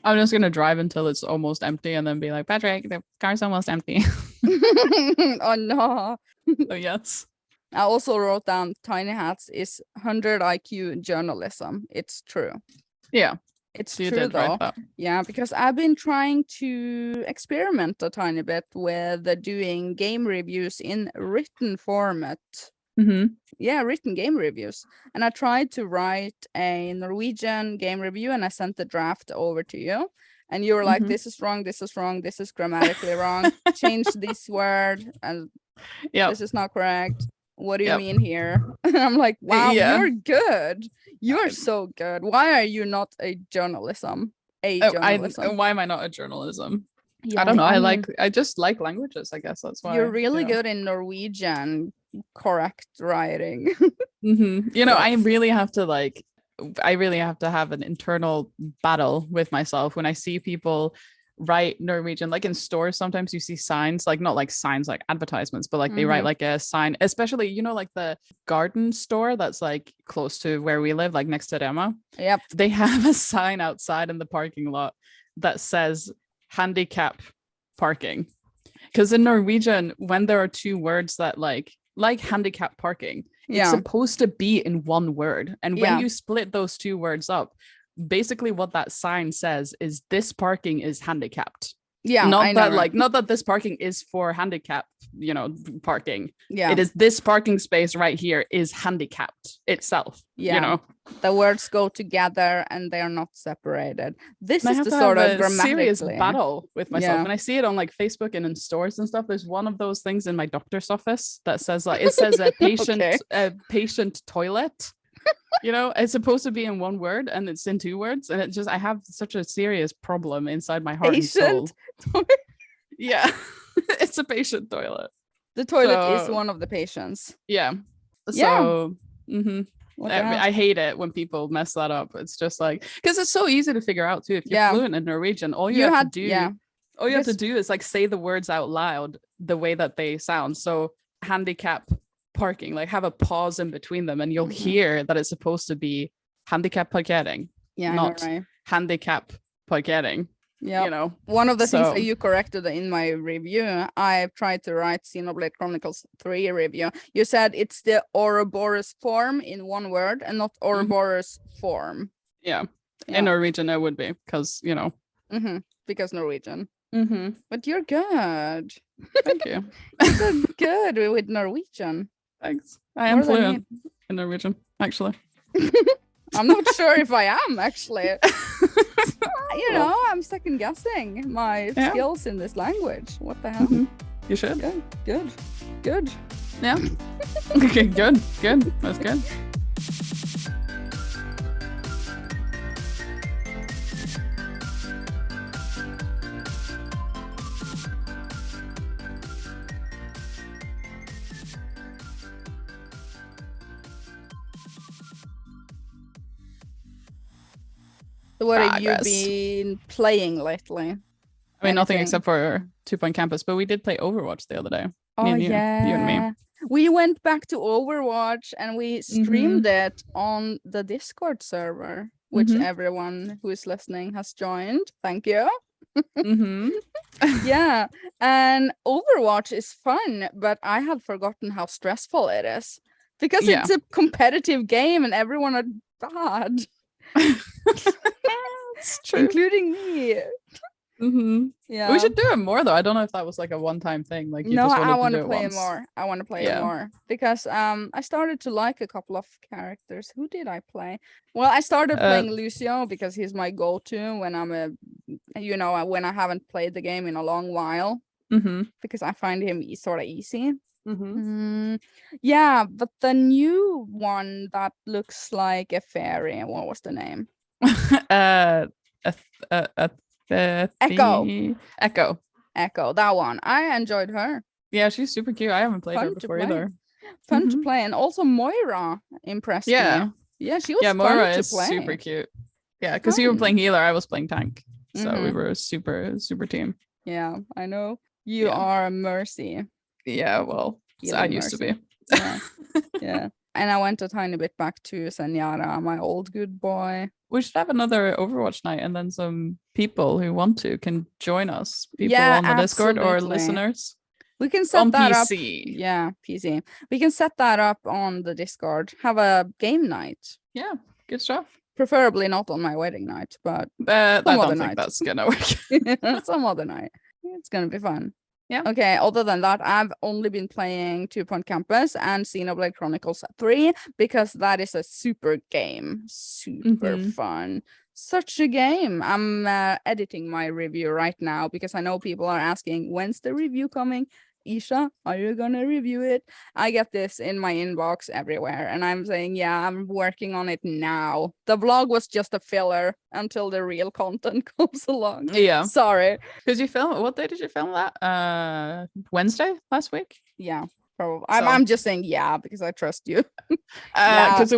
I'm just gonna drive until it's almost empty and then be like, Patrick, the car's almost empty. Oh no. So yes. I also wrote down Tinyhats is 100 IQ journalism. It's true. Yeah. It's So you true did though. write that. Yeah, because I've been trying to experiment a tiny bit with doing game reviews in written format. Mm-hmm. Yeah, written game reviews. And I tried to write a Norwegian game review, and I sent the draft over to you. And you were like, Mhm. this is wrong, this is wrong, this is grammatically wrong. Change this word, and Yeah. this is not correct. What do you Yep. mean here? And I'm like, wow, Yeah. you're good. You're so good. Why are you not a journalism? Why am I not a journalism? Yeah, I don't know. I mean, just like languages, I guess that's why. you're really good in Norwegian correct writing. Mm-hmm. I really have to have an internal battle with myself when I see people write Norwegian, like in stores. Sometimes you see signs, like not like signs like advertisements, but like they write like a sign, especially like the garden store that's like close to where we live, like next to Rema. Yep. They have a sign outside in the parking lot that says handicap parking, because in Norwegian, when there are two words that like handicap parking, it's supposed to be in one word, and when you split those two words up, basically what that sign says is this parking is handicapped. Yeah, not I that know. not that this parking is for handicap, parking. Yeah, it is this parking space right here is handicapped itself. yeah. The words go together and they are not separated. This And I is have the to sort have of a serious grammatically. battle with myself. Yeah. And I see it on like Facebook and in stores and stuff. There's one of those things in my doctor's office that says like it says a patient Okay. a patient toilet. It's supposed to be in one word and it's in two words. And I have such a serious problem inside my heart and soul. Yeah. It's a patient toilet. The toilet is one of the patients. Yeah. Yeah. So I hate it when people mess that up. It's just like, because it's so easy to figure out too. If you're fluent in Norwegian, all you have to do is like say the words out loud the way that they sound. So handicap parking, like have a pause in between them, and you'll hear that it's supposed to be handicap parkering, not handicap parkering. Yeah, one of the things that you corrected in my review, I tried to write Xenoblade Chronicles 3 review. You said it's the Ouroboros form in one word and not Ouroboros form. Yeah, in Norwegian it would be because because Norwegian. But you're good. Thank you. You're good with Norwegian. Thanks. I am fluent in Norwegian, actually. I'm not sure if I am, actually. I'm second guessing my skills in this language. What the hell? You should. Good. Yeah. Okay, good. That's good. So what have you been playing lately? I mean, nothing except for 2 Point Campus, but we did play Overwatch the other day. You and me. We went back to Overwatch and we streamed it on the Discord server, which everyone who is listening has joined. Thank you. Yeah, and Overwatch is fun, but I had forgotten how stressful it is because it's a competitive game and everyone are bad. It's true. Including me. Yeah, we should do it more though. I don't know if that was like a one-time thing. Like I want to play it more. I want to play it more because I started to like a couple of characters. Who did I play? Well, I started playing Lucio because he's my go-to when I'm when I haven't played the game in a long while because I find him sort of easy. Yeah, but the new one that looks like a fairy. What was the name? Echo, that one. I enjoyed her. Yeah, she's super cute. I haven't played her before either. Fun to play, and also Moira impressed me. Yeah, she was Moira fun is to play. super cute. Yeah, because you were playing healer, I was playing tank, so we were a super team. Yeah, I know. You are Mercy. Yeah, well, I used to be. Yeah. And I went a tiny bit back to Senyara, my old good boy. We should have another Overwatch night, and then some people who want to can join us. People on the Discord or listeners. We can set that PC. Up. Yeah, PC. We can set that up on the Discord. Have a game night. Yeah, good stuff. Preferably not on my wedding night, but I don't think that's gonna work. Some other night. It's gonna be fun. Yeah. Okay, other than that, I've only been playing 2 Point Campus and Xenoblade Chronicles 3 because that is a super game. Super fun. Such a game. I'm editing my review right now because I know people are asking, when's the review coming? Isha, are you gonna review it? I get this in my inbox everywhere and I'm saying, yeah, I'm working on it now. The vlog was just a filler until the real content comes along. Yeah. Sorry. Because you film, what day did you film that? Wednesday last week? Yeah. Probably. I'm just saying because I trust you. Because it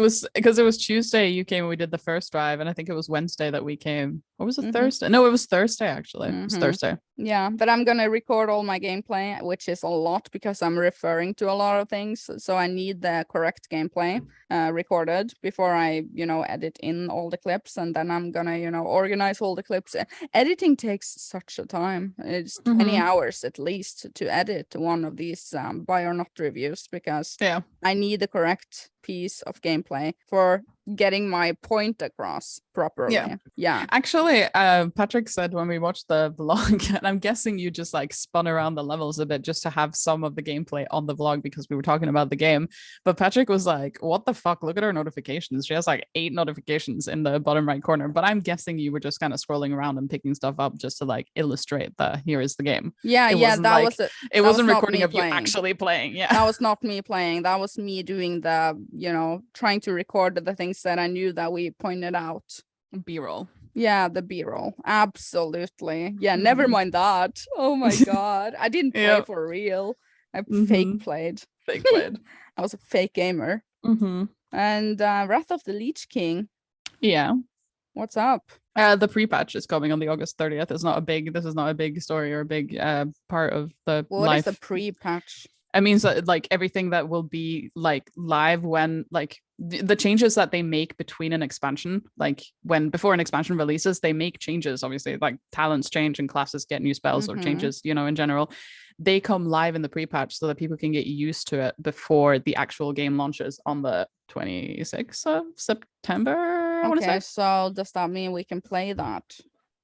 was Tuesday you came and we did the first drive, and I think it was Wednesday that we came. Or was it Thursday? No, it was Thursday actually. It was Thursday. Yeah, but I'm gonna record all my gameplay, which is a lot because I'm referring to a lot of things. So I need the correct gameplay recorded before I, edit in all the clips, and then I'm gonna, organize all the clips. Editing takes such a time. It's 20 hours at least to edit one of these buy or not reviews because I need the correct piece of gameplay for getting my point across properly. Yeah. Actually, Patrick said when we watched the vlog, and I'm guessing you just like spun around the levels a bit just to have some of the gameplay on the vlog because we were talking about the game. But Patrick was like, what the fuck? Look at her notifications. She has like 8 notifications in the bottom right corner. But I'm guessing you were just kind of scrolling around and picking stuff up just to like illustrate the here is the game. Yeah, it wasn't recording of you actually playing. Yeah. That was not me playing. That was me doing the, trying to record the things that I knew that we pointed out. B-roll. Yeah, the B-roll. Absolutely. Yeah, never mind that. Oh my god. I didn't play for real. I fake played. I was a fake gamer. And Wrath of the Lich King. Yeah. What's up? The pre-patch is coming on the August 30th. This is not a big story or a big part of the life. What is the pre-patch? It means that like everything that will be like live when like the changes that they make between an expansion, like before an expansion releases, they make changes. Obviously, like talents change and classes get new spells or changes, in general. They come live in the pre-patch so that people can get used to it before the actual game launches on the 26th of September. Okay, so does that mean we can play that?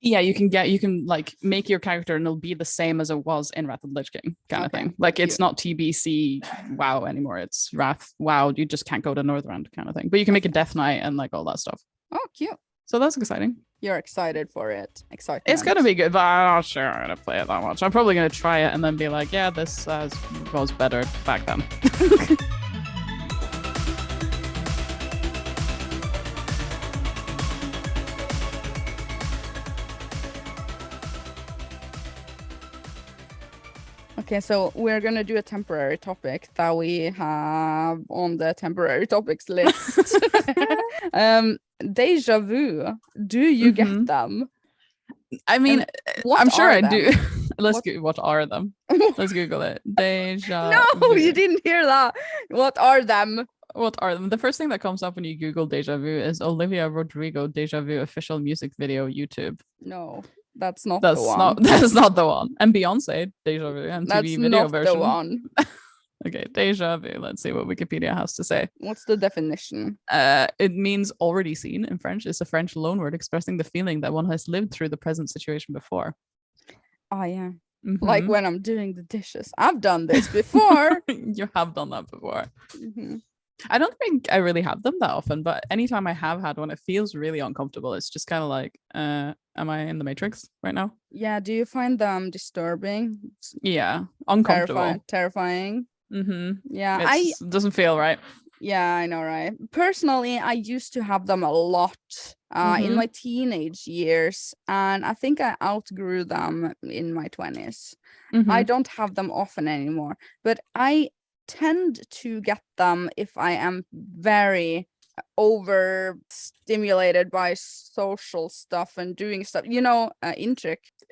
Yeah, you can like make your character and it'll be the same as it was in Wrath of the Lich King kind of thing. Like it's not TBC WoW anymore. It's Wrath WoW. You just can't go to Northrend kind of thing. But you can make a Death Knight and like all that stuff. Oh, cute. So that's exciting. You're excited for it. Excited. It's gonna be good, but I'm not sure I'm gonna play it that much. I'm probably gonna try it and then be like, yeah, this was better back then. Okay, so we're gonna do a temporary topic that we have on the temporary topics list. Déjà vu. Do you get them? I mean, I'm sure I do. What are them? Let's Google it. Déjà No, vu. you didn't hear that. What are them? What are them? The first thing that comes up when you Google Déjà vu is Olivia Rodrigo Déjà vu official music video YouTube. No. That's not the one. That's not the one. And Beyonce, Déjà vu, and TV video version. That's not the one. Okay, Déjà vu. Let's see what Wikipedia has to say. What's the definition? It means already seen in French. It's a French loanword expressing the feeling that one has lived through the present situation before. Oh, yeah. Like when I'm doing the dishes. I've done this before. You have done that before. I don't think I really have them that often, but anytime I have had one, it feels really uncomfortable. It's just kind of like, am I in the Matrix right now? Yeah. Do you find them disturbing? Yeah. Uncomfortable. Terrifying. Yeah. It doesn't feel right. Yeah, I know, right? Personally, I used to have them a lot in my teenage years, and I think I outgrew them in my 20s. I don't have them often anymore, but I tend to get them if I am very overstimulated by social stuff and doing stuff,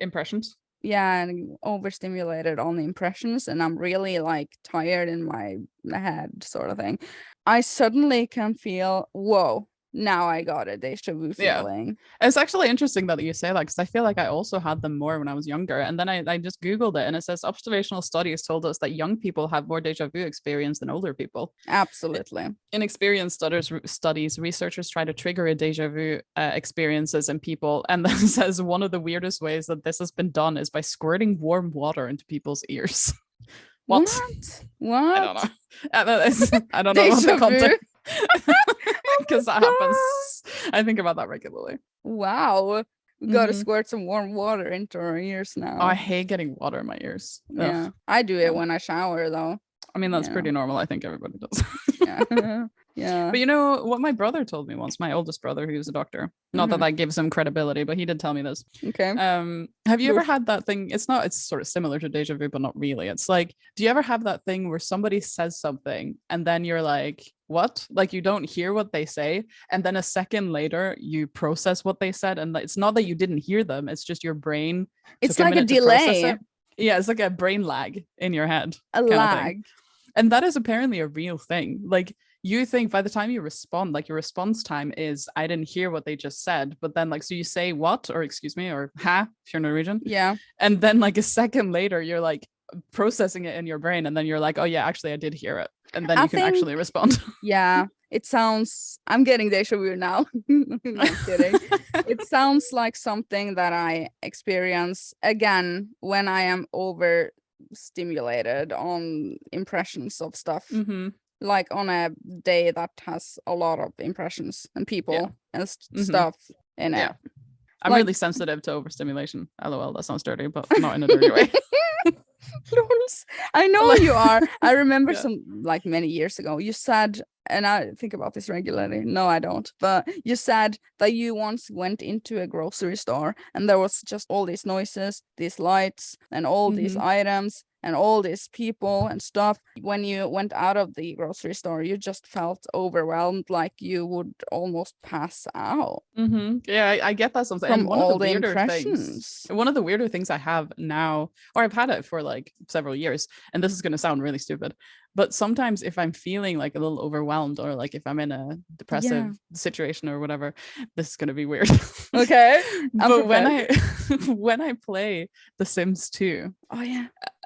impressions. Yeah, and overstimulated on the impressions, and I'm really like tired in my head sort of thing. I suddenly can feel, whoa, now I got a déjà vu feeling. Yeah. It's actually interesting that you say that, because I feel like I also had them more when I was younger. And then I just Googled it, and it says observational studies told us that young people have more déjà vu experience than older people. Absolutely. In experience studies, researchers try to trigger a déjà vu experiences in people. And then it says one of the weirdest ways that this has been done is by squirting warm water into people's ears. What? I don't know. I don't know what the content. Because that happens. I think about that regularly. Wow. We gotta squirt some warm water into our ears now. Oh, I hate getting water in my ears. Yeah. I do it when I shower though. I mean, that's pretty normal. I think everybody does. Yeah. Yeah. But you know what my brother told me once, my oldest brother, who's a doctor. Not that gives him credibility, but he did tell me this. Okay. Have you ever had that thing? It's sort of similar to déjà vu, but not really. It's like, do you ever have that thing where somebody says something and then you're like, what? Like you don't hear what they say, and then a second later you process what they said, and it's not that you didn't hear them, it's just your brain. It's like a delay. Yeah, it's like a brain lag in your head. A lag. And that is apparently a real thing. Like you think by the time you respond, like your response time is, I didn't hear what they just said. But then like, so you say what, or excuse me, or ha, if you're Norwegian. Yeah. And then like a second later, you're like processing it in your brain. And then you're like, oh yeah, actually I did hear it. And then you can actually respond. Yeah. It sounds, I'm getting deja vu now. Not kidding. It sounds like something that I experience again when I am overstimulated on impressions of stuff. Like on a day that has a lot of impressions and people and stuff in it. I'm like, really sensitive to overstimulation. LOL, that sounds dirty, but not in a dirty way. Lols. I know you are. I remember some like many years ago you said, and I think about this regularly. No, I don't. But you said that you once went into a grocery store and there was just all these noises, these lights, and all these items and all these people and stuff. When you went out of the grocery store, you just felt overwhelmed, like you would almost pass out. Yeah, I get that sometimes. From And one all of the the weirder impressions. things, one of the weirder things I have now, or I've had it for like several years, and this is going to sound really stupid, but sometimes if I'm feeling like a little overwhelmed, or like if I'm in a depressive situation or whatever, this is going to be weird. Okay. But when I play The Sims 2,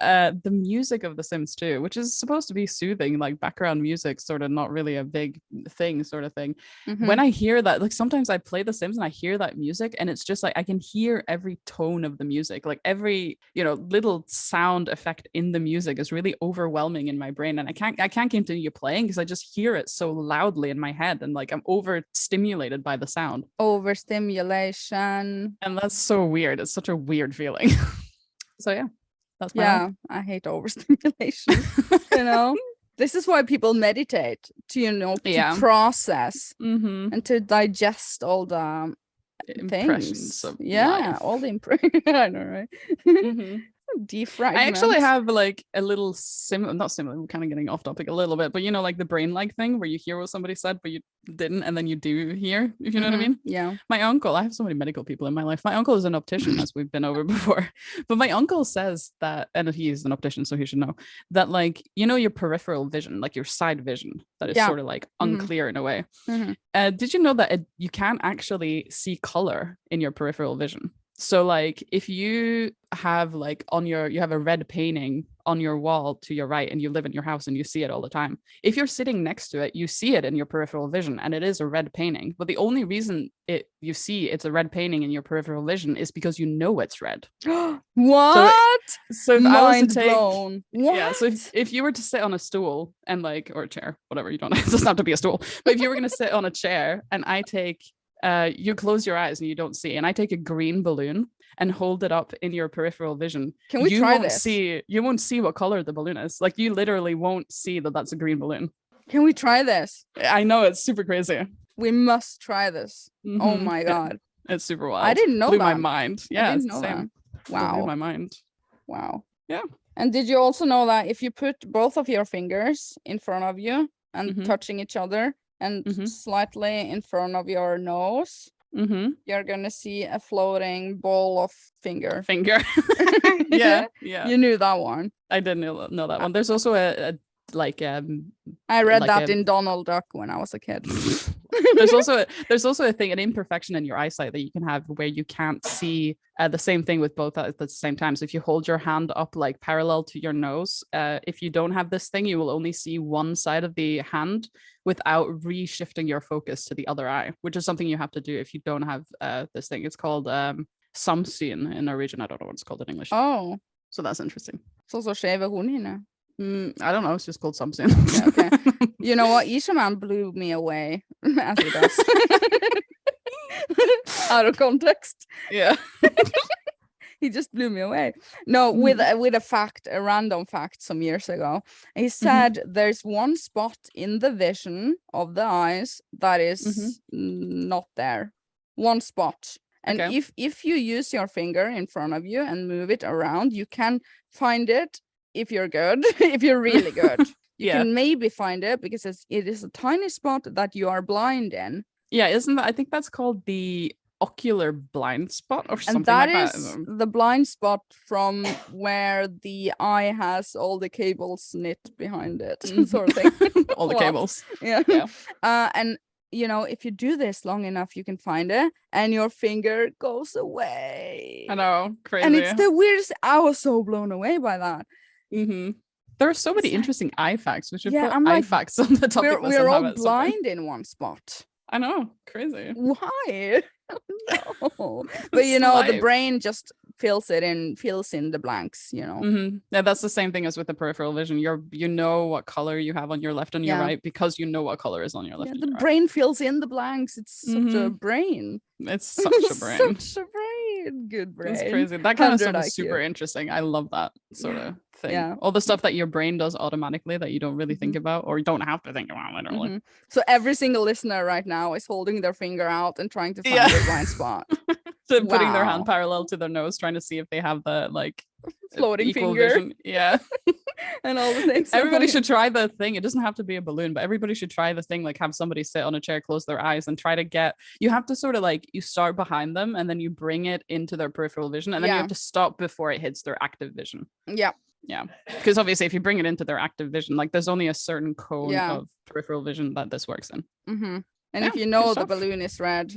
the music of The Sims 2, which is supposed to be soothing, like background music, sort of not really a big thing sort of thing. When I hear that, like sometimes I play The Sims and I hear that music and it's just like I can hear every tone of the music, like every, you know, little sound effect in the music is really overwhelming in my brain, and I can't continue playing because I just hear it so loudly in my head, and like I'm overstimulated by the sound. Overstimulation. And that's so weird. It's such a weird feeling. So yeah, that's my I hate overstimulation. You know, this is why people meditate, to, you know, to process and to digest all the impressions things. of life. All the impressions. I know, right? Defragment. I actually have like a little not similar, we're kind of getting off topic a little bit, but you know, like the brain like thing where you hear what somebody said but you didn't, and then you do hear, if you know what I mean. My uncle, I have so many medical people in my life. My uncle is an optician, as we've been over before, but my uncle says that, and he's an optician so he should know that, like, you know, your peripheral vision, like your side vision, that is sort of like unclear in a way. Did you know that you can't actually see color in your peripheral vision? So like if you have like you have a red painting on your wall to your right and you live in your house and you see it all the time, if you're sitting next to it, you see it in your peripheral vision and it is a red painting. But the only reason you see it's a red painting in your peripheral vision is because you know it's red. What? So if Mind I was to take, blown. What? Yeah, so if you were to sit on a stool and like, or a chair, whatever, you don't it doesn't have to be a stool, but if you were going to sit on a chair and I take you close your eyes and you don't see, and I take a green balloon and hold it up in your peripheral vision, can we try this? You won't see what color the balloon is. Like you literally won't see that that's a green balloon. Can we try this? I know, it's super crazy. We must try this. Oh my god, it's super wild. I didn't know blew that. My mind. Yeah, I didn't it's know the same. That. Wow, blew my mind. Wow. Yeah. And did you also know that if you put both of your fingers in front of you and touching each other and slightly in front of your nose, you're gonna see a floating ball of finger. Yeah. You knew that one. I didn't know that one. There's also a I read that in Donald Duck when I was a kid. there's also a thing, an imperfection in your eyesight that you can have where you can't see the same thing with both at the same time. So if you hold your hand up like parallel to your nose, if you don't have this thing, you will only see one side of the hand without reshifting your focus to the other eye, which is something you have to do if you don't have this thing. It's called samsyn in Norwegian. I don't know what it's called in English. Oh, so that's interesting. Så skeva hornhinne. I don't know. It's just called something. Okay. You know what? Ircha man blew me away, as he does. Out of context. Yeah. He just blew me away. No, with a fact, a random fact some years ago. He said there's one spot in the vision of the eyes that is not there. One spot. And if you use your finger in front of you and move it around, you can find it. If you're good, if you're really good, you can maybe find it because it is a tiny spot that you are blind in. Yeah, isn't that? I think that's called the ocular blind spot or something. And that like is the blind spot from where the eye has all the cables knit behind it, sort of thing. All the cables. Yeah. And you know, if you do this long enough, you can find it, and your finger goes away. I know, crazy. And it's the weirdest. I was so blown away by that. There are so many interesting eye facts. We should Yeah, put I'm eye like, facts on the topic list. we're and have all it somewhere. blind in one spot. I know, crazy. Why? No. But It's the life. brain just fills in the blanks, Yeah, that's the same thing as with the peripheral vision. You know what color you have on your left and your Yeah. right because you know what color is on your left Yeah, and the your right. brain fills in the blanks. It's such a brain. It's such a brain. Such a brain. Good brain. It's crazy. That kind of 100 stuff is IQ. super interesting. I love that sort of thing. Yeah. All the stuff that your brain does automatically that you don't really think about or you don't have to think about literally. So every single listener right now is holding their finger out and trying to find their blind spot. So putting their hand parallel to their nose, trying to see if they have the like floating equal finger. Vision. Yeah. And all the things. Everybody should try the thing. It doesn't have to be a balloon, but everybody should try the thing, like have somebody sit on a chair, close their eyes, and try to get. You have to sort of like you start behind them and then you bring it into their peripheral vision, and then you have to stop before it hits their active vision. Yeah. Yeah. Because obviously, if you bring it into their active vision, like there's only a certain cone of peripheral vision that this works in. And if you know the balloon is red,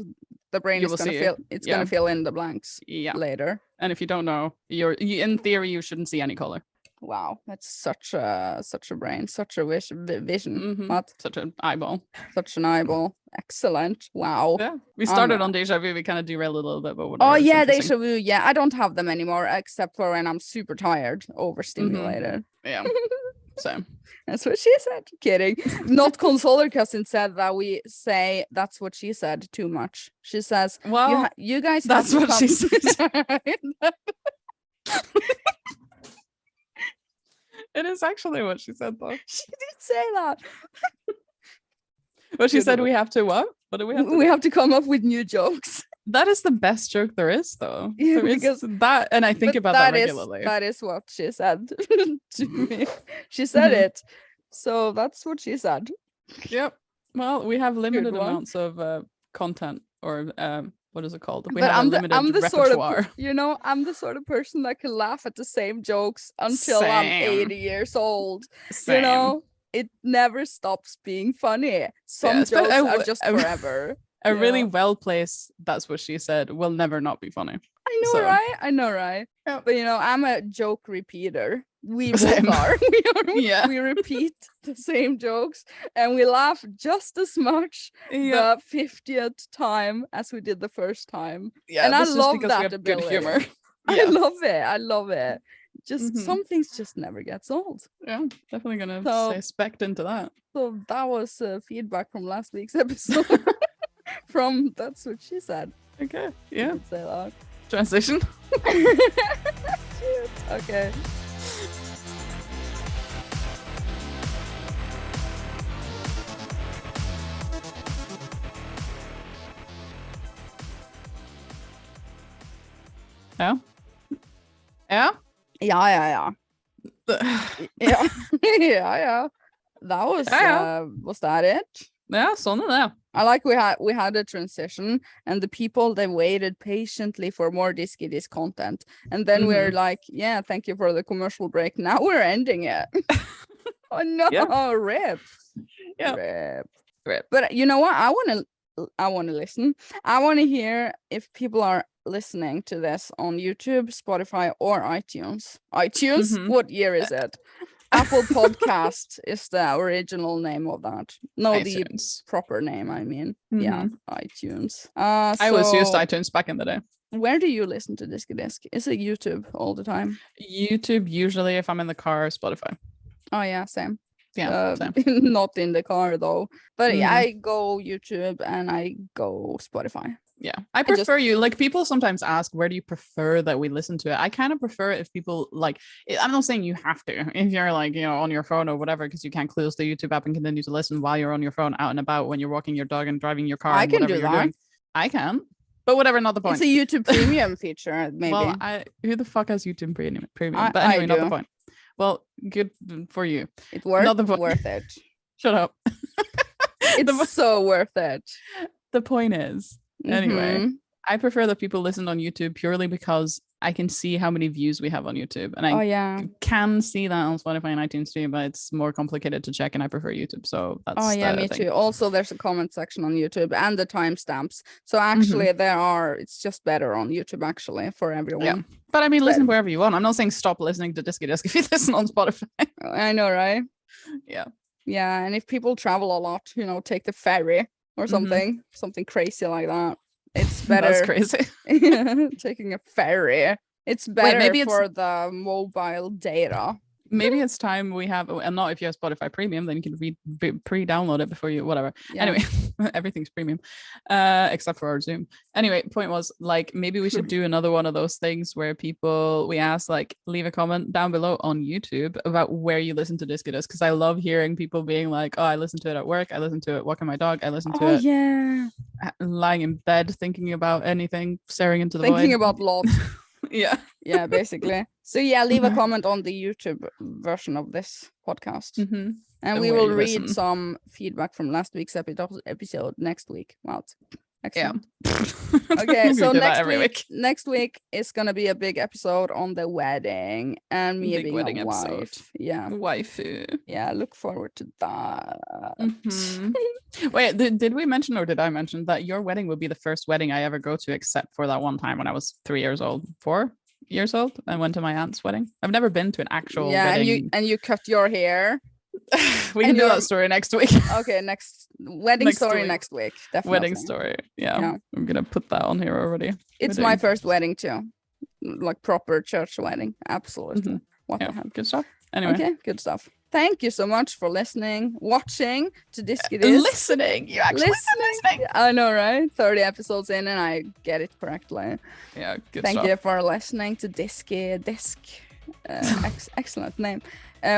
the brain is gonna fill in the blanks later. And if you don't know, in theory you shouldn't see any color. Wow, that's such a brain, such a vision. What? Such an eyeball. Such an eyeball. Excellent. Wow. Yeah. We started on Déjà Vu. We kind of derailed a little bit, but whatever. Oh yeah, Déjà Vu. Yeah, I don't have them anymore except for when I'm super tired, overstimulated. Yeah. So that's what she said. Kidding. Not Consoler Cousin said that we say that's what she said too much. She says, well, you guys that's what she said. It is actually what she said, though. She did say that. But she said we have to what? What do we have to We have to come up with new jokes. That is the best joke there is, though. Yeah, there is that, and I think about that regularly. That is what she said to me. She said it. So that's what she said. Yep. Well, we have limited amounts of content, or what is it called? We have a limited repertoire. I'm the sort of person that can laugh at the same jokes until I'm 80 years old. Same. It never stops being funny. Some jokes are just forever. A really well-placed, that's what she said, will never not be funny. I know, right? Yeah. But I'm a joke repeater. We both are. We repeat the same jokes and we laugh just as much the 50th time as we did the first time. Yeah, and I love that ability. Good humor. I love it. Just some things just never gets old. Yeah, definitely gonna say spec into that. So that was feedback from last week's episode. From that's what she said. Okay, yeah. Say that. Transition. Shit. Okay. Yeah. Yeah. Yeah. Yeah. That was that it? Yeah, sånn er det. I like we had a transition and the people they waited patiently for more Diskydisk content, and then we're like, yeah, thank you for the commercial break. Now we're ending it. Oh no, rip. Yeah. Rip. But you know what? I want to listen. I want to hear if people are listening to this on YouTube, Spotify, or iTunes. What year is it? Apple Podcast is the original name of that. No, iTunes. The proper name, I mean. Yeah, iTunes. I always used iTunes back in the day. Where do you listen to Diskydisk? Is it YouTube all the time? YouTube, usually if I'm in the car, Spotify. Oh, yeah, same. Yeah, same. Not in the car, though. But I go YouTube and I go Spotify. Yeah, I prefer like people sometimes ask, where do you prefer that we listen to it? I kind of prefer it if people like, I'm not saying you have to, if you're like, on your phone or whatever, because you can't close the YouTube app and continue to listen while you're on your phone out and about when you're walking your dog and driving your car. I can do that. Doing. I can, but whatever, not the point. It's a YouTube premium feature, maybe. Well, who the fuck has YouTube premium? But anyway, not the point. Well, good for you. It's worth it. Shut up. It's so worth it. The point is, anyway, I prefer that people listen on YouTube purely because I can see how many views we have on YouTube, and I can see that on Spotify and iTunes too, but it's more complicated to check, and I prefer YouTube. So that's me thing. too. Also, there's a comment section on YouTube and the timestamps. So actually, it's just better on YouTube actually for everyone. Yeah. But I mean, listen wherever you want. I'm not saying stop listening to Diskydisk if you listen on Spotify. I know, right? Yeah. Yeah, and if people travel a lot, take the ferry or something crazy like that. It's better. That's crazy. Taking a ferry. It's better for the mobile data. Maybe it's time we have, and not if you have Spotify Premium, then you can pre-download it before you, whatever. Yeah. Anyway, everything's premium, except for our Zoom. Anyway, point was, like, maybe we should do another one of those things where we ask, like, leave a comment down below on YouTube about where you listen to Diskydisk, because I love hearing people being like, oh, I listen to it at work, I listen to it walking my dog, I listen to it lying in bed, thinking about anything, staring into the void. Thinking about love. Yeah, basically. So leave a comment on the YouTube version of this podcast, and we will read some feedback from last week's episode next week. Wow, excellent. Okay, so next week is gonna be a big episode on the wedding and me being a wife. Waifu. Yeah, look forward to that. Wait, did we mention, or did I mention that your wedding will be the first wedding I ever go to, except for that one time when I was 4 years old. I went to my aunt's wedding. I've never been to an actual wedding. and you cut your hair. We can do that story next week. Okay, next story next week. Definitely. Wedding story. Yeah. I'm gonna put that on here already. It's my first wedding too, like proper church wedding. Absolutely. What the hell? Good stuff. Anyway. Okay, good stuff. Thank you so much for watching to Diskydisk. Listening. You actually listening. I know, right? 30 episodes in and I get it correctly. Yeah, good Thank stuff. you for listening to Diskydisk. Excellent name.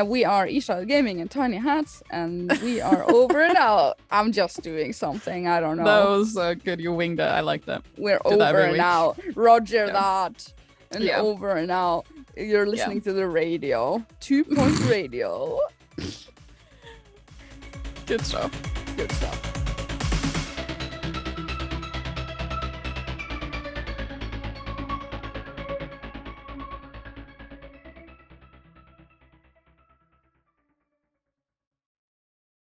We are Ircha Gaming and Tinyhats, and we are over and out. I'm just doing something. I don't know. That was good. You winged it. I like that. We're over and out. Roger that. And over and out. You're listening to the radio. 2 Point Radio. Good stuff. Good stuff.